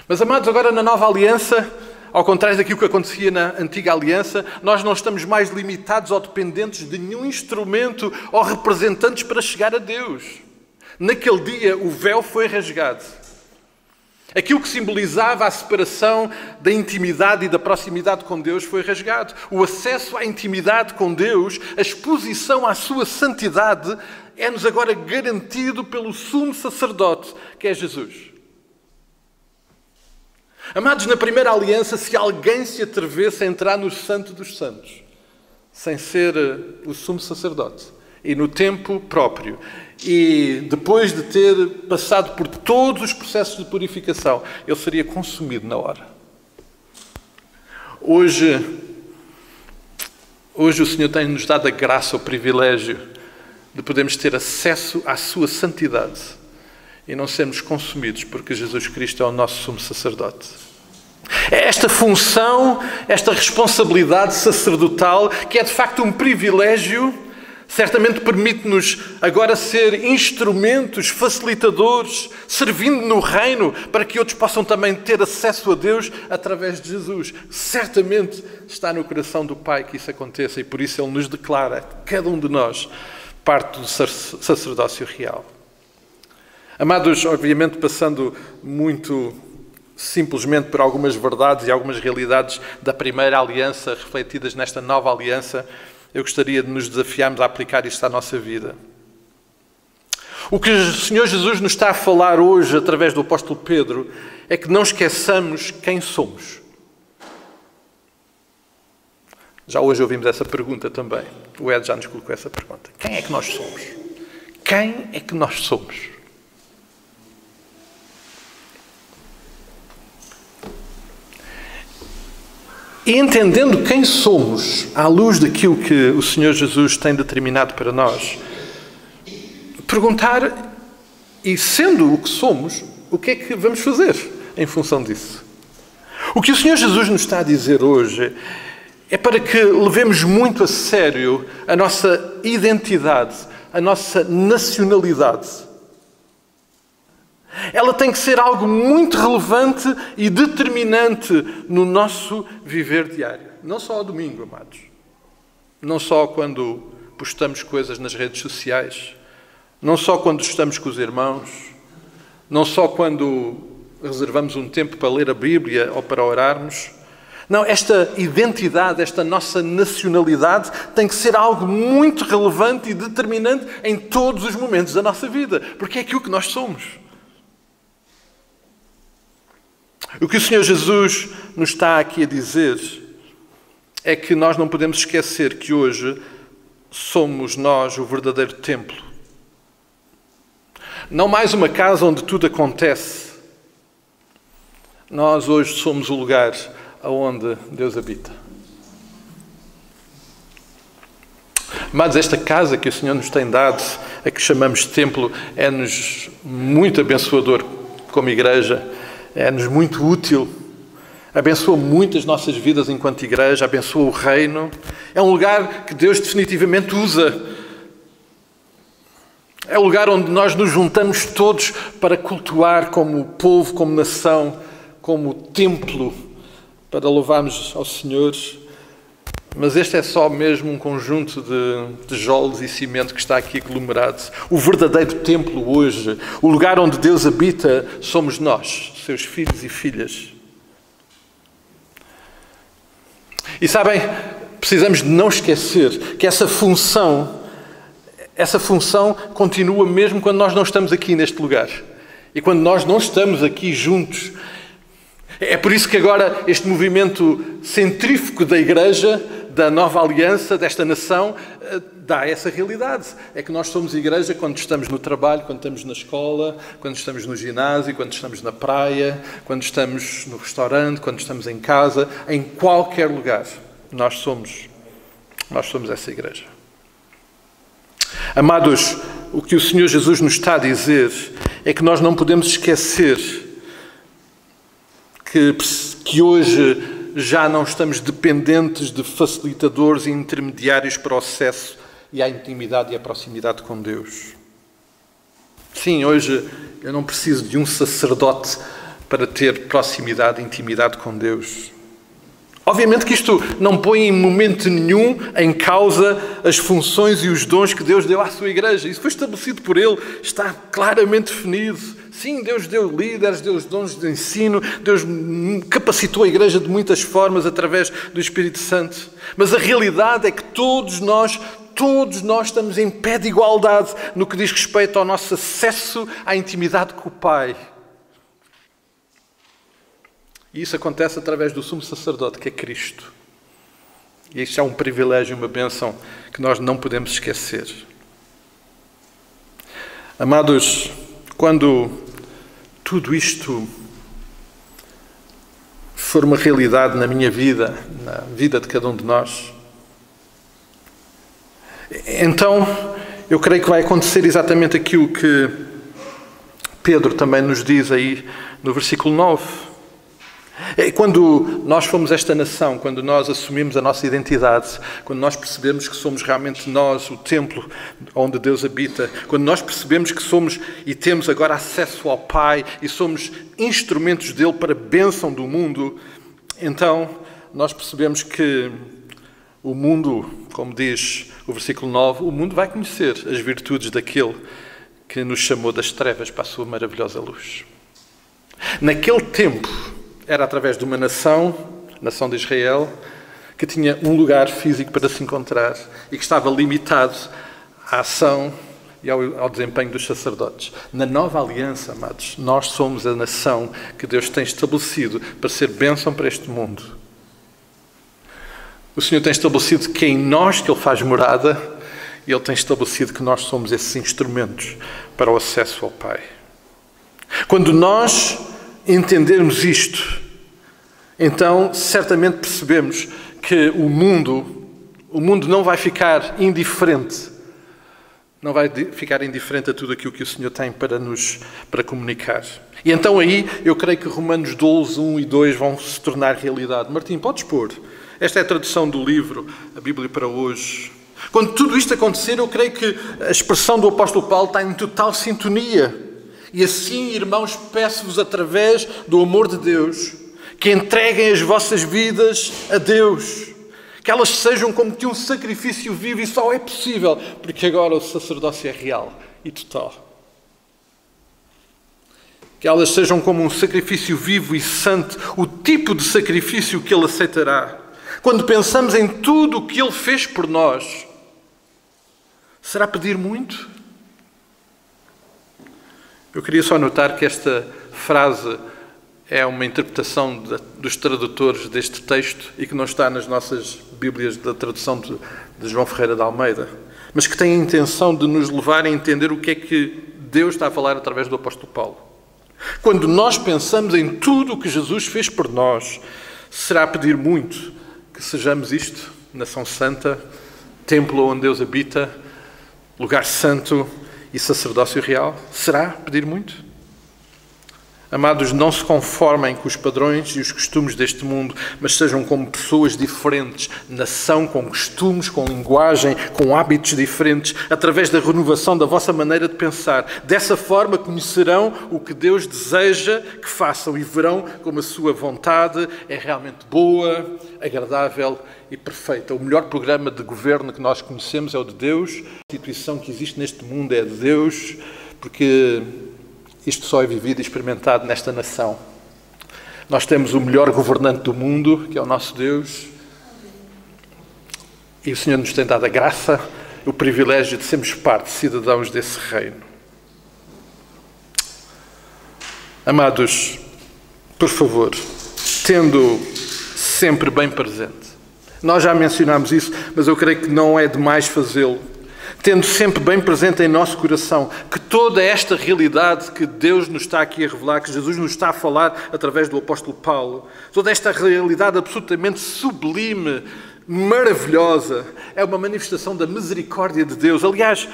Mas, amados, agora na nova aliança, ao contrário daquilo que acontecia na antiga aliança, nós não estamos mais limitados ou dependentes de nenhum instrumento ou representantes para chegar a Deus. Naquele dia o véu foi rasgado. Aquilo que simbolizava a separação da intimidade e da proximidade com Deus foi rasgado. O acesso à intimidade com Deus, a exposição à sua santidade, é-nos agora garantido pelo sumo sacerdote, que é Jesus. Amados, na primeira aliança, se alguém se atrevesse a entrar no Santo dos Santos, sem ser o sumo sacerdote, e no tempo próprio, e depois de ter passado por todos os processos de purificação, ele seria consumido na hora. Hoje o Senhor tem-nos dado a graça, o privilégio de podermos ter acesso à sua santidade e não sermos consumidos, porque Jesus Cristo é o nosso sumo sacerdote. É esta função, esta responsabilidade sacerdotal, que é de facto um privilégio, certamente permite-nos agora ser instrumentos, facilitadores, servindo no reino, para que outros possam também ter acesso a Deus através de Jesus. Certamente está no coração do Pai que isso aconteça, e por isso Ele nos declara, cada um de nós, parte do sacerdócio real. Amados, obviamente passando muito simplesmente por algumas verdades e algumas realidades da primeira aliança refletidas nesta nova aliança, eu gostaria de nos desafiarmos a aplicar isto à nossa vida. O que o Senhor Jesus nos está a falar hoje, através do apóstolo Pedro, é que não esqueçamos quem somos. Já hoje ouvimos essa pergunta também. O Ed já nos colocou essa pergunta. Quem é que nós somos? Quem é que nós somos? E entendendo quem somos, à luz daquilo que o Senhor Jesus tem determinado para nós, perguntar, e sendo o que somos, o que é que vamos fazer em função disso? O que o Senhor Jesus nos está a dizer hoje é para que levemos muito a sério a nossa identidade, a nossa nacionalidade. Ela tem que ser algo muito relevante e determinante no nosso viver diário. Não só ao domingo, amados. Não só quando postamos coisas nas redes sociais. Não só quando estamos com os irmãos. Não só quando reservamos um tempo para ler a Bíblia ou para orarmos. Não, esta identidade, esta nossa nacionalidade tem que ser algo muito relevante e determinante em todos os momentos da nossa vida. Porque é aquilo que nós somos. O que o Senhor Jesus nos está aqui a dizer é que nós não podemos esquecer que hoje somos nós o verdadeiro templo. Não mais uma casa onde tudo acontece. Nós hoje somos o lugar onde Deus habita. Mas esta casa que o Senhor nos tem dado, a que chamamos de templo, é-nos muito abençoador como igreja. É-nos muito útil, abençoa muito as nossas vidas enquanto igreja, abençoa o reino. É um lugar que Deus definitivamente usa. É um lugar onde nós nos juntamos todos para cultuar como povo, como nação, como templo, para louvarmos ao Senhor. Mas este é só mesmo um conjunto de tijolos e cimento que está aqui aglomerado. O verdadeiro templo hoje, o lugar onde Deus habita, somos nós, seus filhos e filhas. E sabem, precisamos de não esquecer que essa função continua mesmo quando nós não estamos aqui neste lugar. E quando nós não estamos aqui juntos. É por isso que agora este movimento centrífugo da Igreja, da nova aliança, desta nação, dá essa realidade. É que nós somos igreja quando estamos no trabalho, quando estamos na escola, quando estamos no ginásio, quando estamos na praia, quando estamos no restaurante, quando estamos em casa, em qualquer lugar. Nós somos essa igreja. Amados, o que o Senhor Jesus nos está a dizer é que nós não podemos esquecer que hoje já não estamos dependentes de facilitadores e intermediários para o acesso e à intimidade e à proximidade com Deus. Sim, hoje eu não preciso de um sacerdote para ter proximidade e intimidade com Deus. Obviamente que isto não põe em momento nenhum em causa as funções e os dons que Deus deu à sua igreja. Isso foi estabelecido por Ele, está claramente definido. Sim, Deus deu líderes, deu dons de ensino, Deus capacitou a igreja de muitas formas através do Espírito Santo. Mas a realidade é que todos nós estamos em pé de igualdade no que diz respeito ao nosso acesso à intimidade com o Pai. E isso acontece através do sumo sacerdote, que é Cristo. E isto é um privilégio, uma bênção que nós não podemos esquecer. Amados, quando tudo isto for uma realidade na minha vida, na vida de cada um de nós, então eu creio que vai acontecer exatamente aquilo que Pedro também nos diz aí no versículo 9. Quando nós fomos esta nação, quando nós assumimos a nossa identidade, quando nós percebemos que somos realmente nós, o templo onde Deus habita, quando nós percebemos que somos e temos agora acesso ao Pai e somos instrumentos dele para a bênção do mundo, então nós percebemos que o mundo, como diz o versículo 9, o mundo vai conhecer as virtudes daquele que nos chamou das trevas para a sua maravilhosa luz. Naquele tempo, era através de uma nação de Israel, que tinha um lugar físico para se encontrar e que estava limitado à ação e ao desempenho dos sacerdotes. Na nova aliança, amados, nós somos a nação que Deus tem estabelecido para ser bênção para este mundo. O Senhor tem estabelecido que é em nós que Ele faz morada e Ele tem estabelecido que nós somos esses instrumentos para o acesso ao Pai. Quando nós entendermos isto, então certamente percebemos que o mundo não vai ficar indiferente. Não vai ficar indiferente a tudo aquilo que o Senhor tem para comunicar. E então aí eu creio que Romanos 12, 1 e 2 vão se tornar realidade. Martim, podes pôr? Esta é a tradução do livro, a Bíblia para hoje. Quando tudo isto acontecer, eu creio que a expressão do apóstolo Paulo está em total sintonia. E assim, irmãos, peço-vos através do amor de Deus, que entreguem as vossas vidas a Deus. Que elas sejam como que um sacrifício vivo, e só é possível porque agora o sacerdócio é real e total. Que elas sejam como um sacrifício vivo e santo, o tipo de sacrifício que Ele aceitará. Quando pensamos em tudo o que Ele fez por nós, será pedir muito? Eu queria só notar que esta frase é uma interpretação dos tradutores deste texto e que não está nas nossas Bíblias da tradução de João Ferreira de Almeida, mas que tem a intenção de nos levar a entender o que é que Deus está a falar através do apóstolo Paulo. Quando nós pensamos em tudo o que Jesus fez por nós, será pedir muito que sejamos isto, nação santa, templo onde Deus habita, lugar santo e sacerdócio real? Será pedir muito? Amados, não se conformem com os padrões e os costumes deste mundo, mas sejam como pessoas diferentes, nação com costumes, com linguagem, com hábitos diferentes, através da renovação da vossa maneira de pensar. Dessa forma conhecerão o que Deus deseja que façam e verão como a sua vontade é realmente boa, agradável e perfeita. O melhor programa de governo que nós conhecemos é o de Deus. A instituição que existe neste mundo é de Deus, porque isto só é vivido e experimentado nesta nação. Nós temos o melhor governante do mundo, que é o nosso Deus. E o Senhor nos tem dado a graça, o privilégio de sermos parte, cidadãos desse reino. Amados, por favor, tendo sempre bem presente. Nós já mencionámos isso, mas eu creio que não é demais fazê-lo. Tendo sempre bem presente em nosso coração que toda esta realidade que Deus nos está aqui a revelar, que Jesus nos está a falar através do apóstolo Paulo, toda esta realidade absolutamente sublime, maravilhosa, é uma manifestação da misericórdia de Deus. Aliás,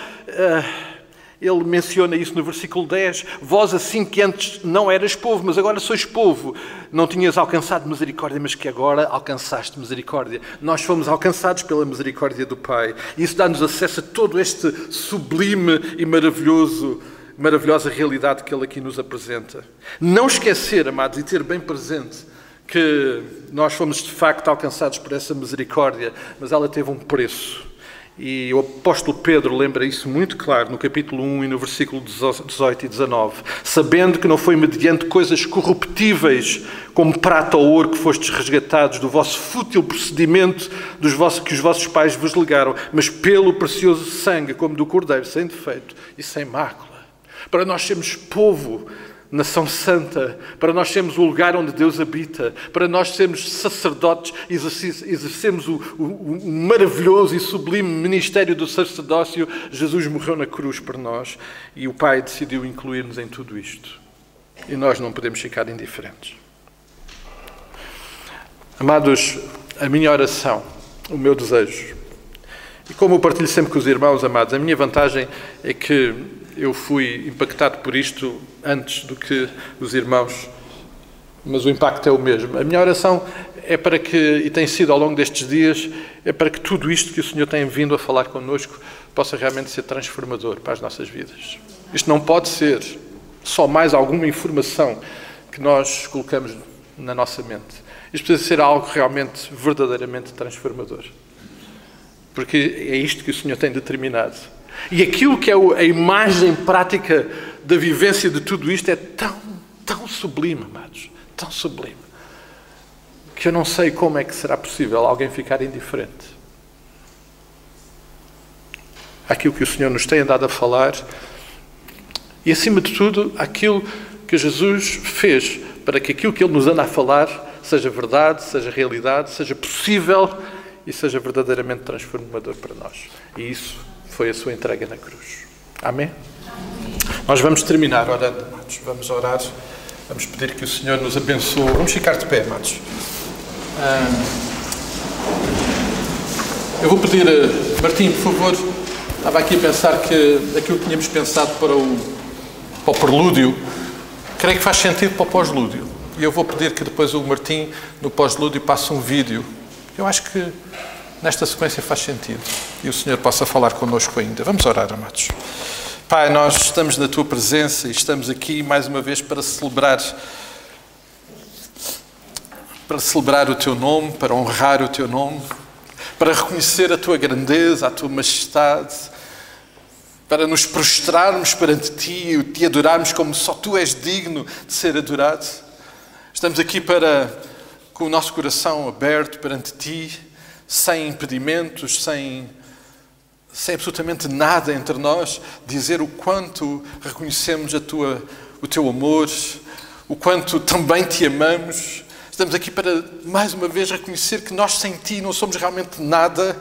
ele menciona isso no versículo 10. Vós assim que antes não eras povo, mas agora sois povo. Não tinhas alcançado misericórdia, mas que agora alcançaste misericórdia. Nós fomos alcançados pela misericórdia do Pai. E isso dá-nos acesso a todo este sublime e maravilhosa realidade que Ele aqui nos apresenta. Não esquecer, amados, e ter bem presente que nós fomos de facto alcançados por essa misericórdia, mas ela teve um preço. E o apóstolo Pedro lembra isso muito claro no capítulo 1 e no versículo 18 e 19. Sabendo que não foi mediante coisas corruptíveis, como prata ou ouro, que fostes resgatados do vosso fútil procedimento que os vossos pais vos legaram, mas pelo precioso sangue, como do Cordeiro, sem defeito e sem mácula. Para nós sermos povo nação santa, para nós sermos o lugar onde Deus habita, para nós sermos sacerdotes, exercemos o maravilhoso e sublime ministério do sacerdócio. Jesus morreu na cruz por nós e o Pai decidiu incluir-nos em tudo isto. E nós não podemos ficar indiferentes. Amados, a minha oração, o meu desejo, e como eu partilho sempre com os irmãos, amados, a minha vantagem é que eu fui impactado por isto antes do que os irmãos, mas o impacto é o mesmo. A minha oração é para que, e tem sido ao longo destes dias, é para que tudo isto que o Senhor tem vindo a falar connosco possa realmente ser transformador para as nossas vidas. Isto não pode ser só mais alguma informação que nós colocamos na nossa mente. Isto precisa ser algo realmente, verdadeiramente transformador. Porque é isto que o Senhor tem determinado. E aquilo que é a imagem prática da vivência de tudo isto é tão sublime, amados, tão sublime, que eu não sei como é que será possível alguém ficar indiferente àquilo que o Senhor nos tem andado a falar e, acima de tudo, aquilo que Jesus fez para que aquilo que Ele nos anda a falar seja verdade, seja realidade, seja possível e seja verdadeiramente transformador para nós. E isso foi a sua entrega na cruz. Amém? Nós vamos terminar orando, amados. Vamos orar. Vamos pedir que o Senhor nos abençoe. Vamos ficar de pé, amados. Eu vou pedir, Martim, por favor, estava aqui a pensar que aquilo que tínhamos pensado para o prelúdio, creio que faz sentido para o pós-lúdio. E eu vou pedir que depois o Martim, no pós-lúdio, passe um vídeo. Eu acho que nesta sequência faz sentido. E o Senhor possa falar connosco ainda. Vamos orar, amados. Pai, nós estamos na Tua presença e estamos aqui mais uma vez para celebrar o Teu nome, para honrar o Teu nome, para reconhecer a Tua grandeza, a Tua majestade, para nos prostrarmos perante Ti e Te adorarmos como só Tu és digno de ser adorado. Estamos aqui com o nosso coração aberto perante Ti, sem impedimentos, sem absolutamente nada entre nós, dizer o quanto reconhecemos o Teu amor, o quanto também Te amamos. Estamos aqui para, mais uma vez, reconhecer que nós sem Ti não somos realmente nada.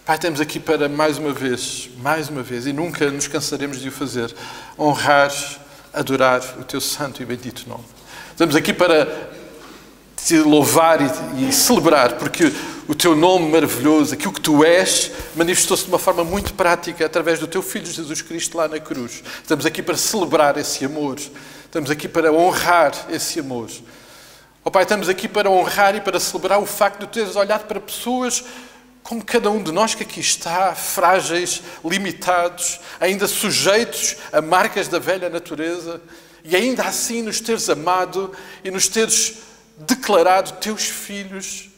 Pai, estamos aqui para, mais uma vez, e nunca nos cansaremos de o fazer, honrar, adorar o Teu santo e bendito nome. Estamos aqui para Te louvar e celebrar, porque o Teu nome maravilhoso, aquilo que Tu és, manifestou-se de uma forma muito prática através do Teu Filho Jesus Cristo lá na cruz. Estamos aqui para celebrar esse amor. Estamos aqui para honrar esse amor. Oh Pai, estamos aqui para honrar e para celebrar o facto de Tu teres olhado para pessoas como cada um de nós que aqui está, frágeis, limitados, ainda sujeitos a marcas da velha natureza, e ainda assim nos teres amado e nos teres declarado Teus filhos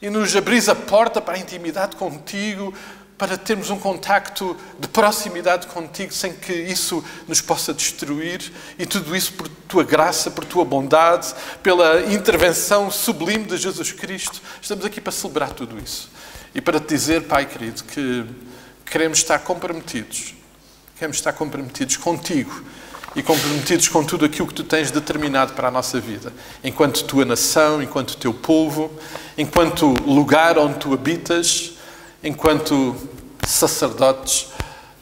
e nos abris a porta para a intimidade contigo, para termos um contacto de proximidade contigo sem que isso nos possa destruir, e tudo isso por Tua graça, por Tua bondade, pela intervenção sublime de Jesus Cristo. Estamos aqui para celebrar tudo isso e para Te dizer, Pai querido, que queremos estar comprometidos contigo e comprometidos com tudo aquilo que Tu tens determinado para a nossa vida, enquanto Tua nação, enquanto Teu povo, enquanto lugar onde Tu habitas, enquanto sacerdotes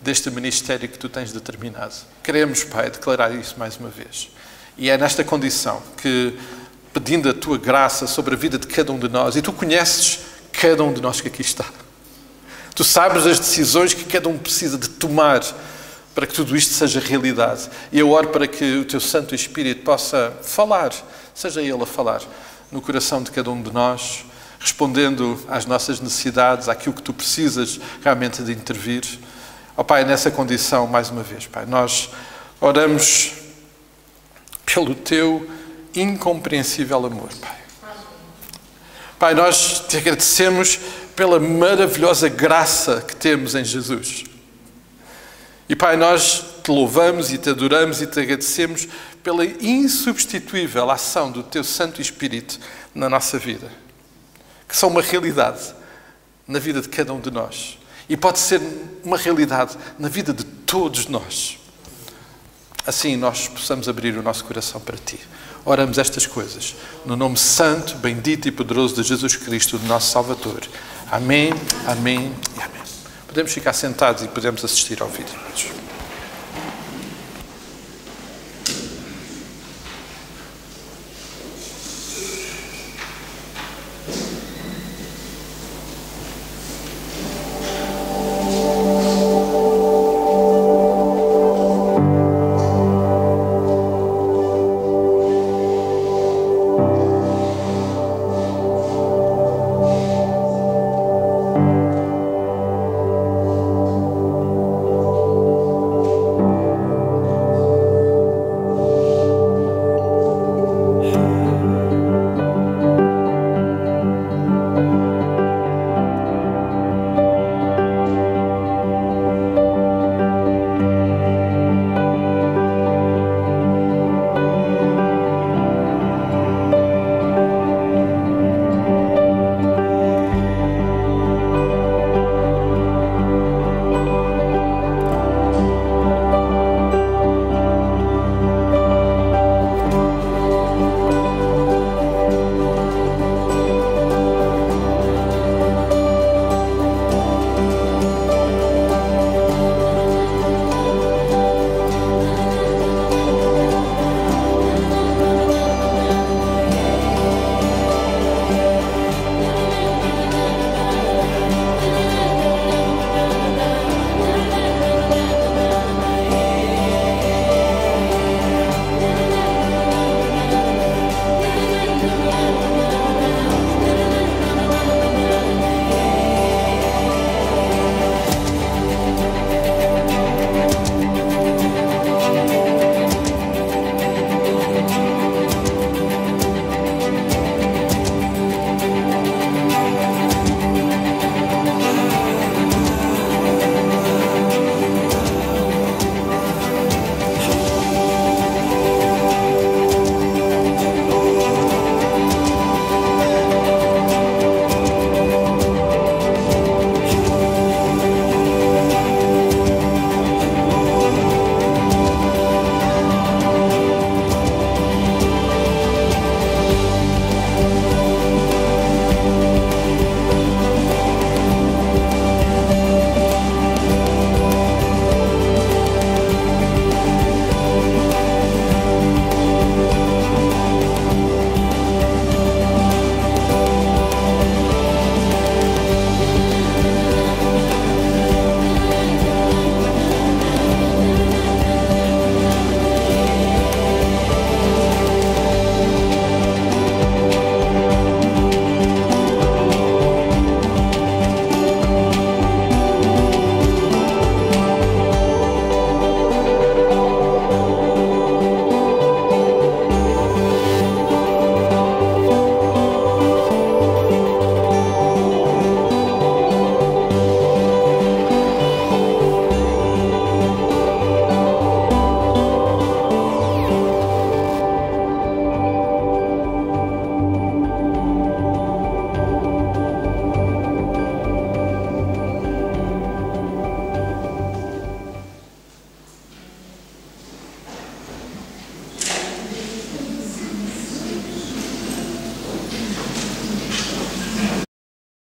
deste ministério que Tu tens determinado. Queremos, Pai, declarar isso mais uma vez. E é nesta condição que, pedindo a Tua graça sobre a vida de cada um de nós, e Tu conheces cada um de nós que aqui está. Tu sabes as decisões que cada um precisa de tomar para que tudo isto seja realidade. E eu oro para que o Teu Santo Espírito possa falar, seja Ele a falar, no coração de cada um de nós, respondendo às nossas necessidades, àquilo que Tu precisas realmente de intervir. Ó Pai, nessa condição, mais uma vez, Pai, nós oramos pelo Teu incompreensível amor, Pai. Pai, nós Te agradecemos pela maravilhosa graça que temos em Jesus. E Pai, nós Te louvamos e Te adoramos e Te agradecemos pela insubstituível ação do Teu Santo Espírito na nossa vida, que são uma realidade na vida de cada um de nós e pode ser uma realidade na vida de todos nós. assim nós possamos abrir o nosso coração para Ti. Oramos estas coisas no nome santo, bendito e poderoso de Jesus Cristo, do nosso Salvador. Amém, amém e amém. Podemos ficar sentados e podemos assistir ao vídeo.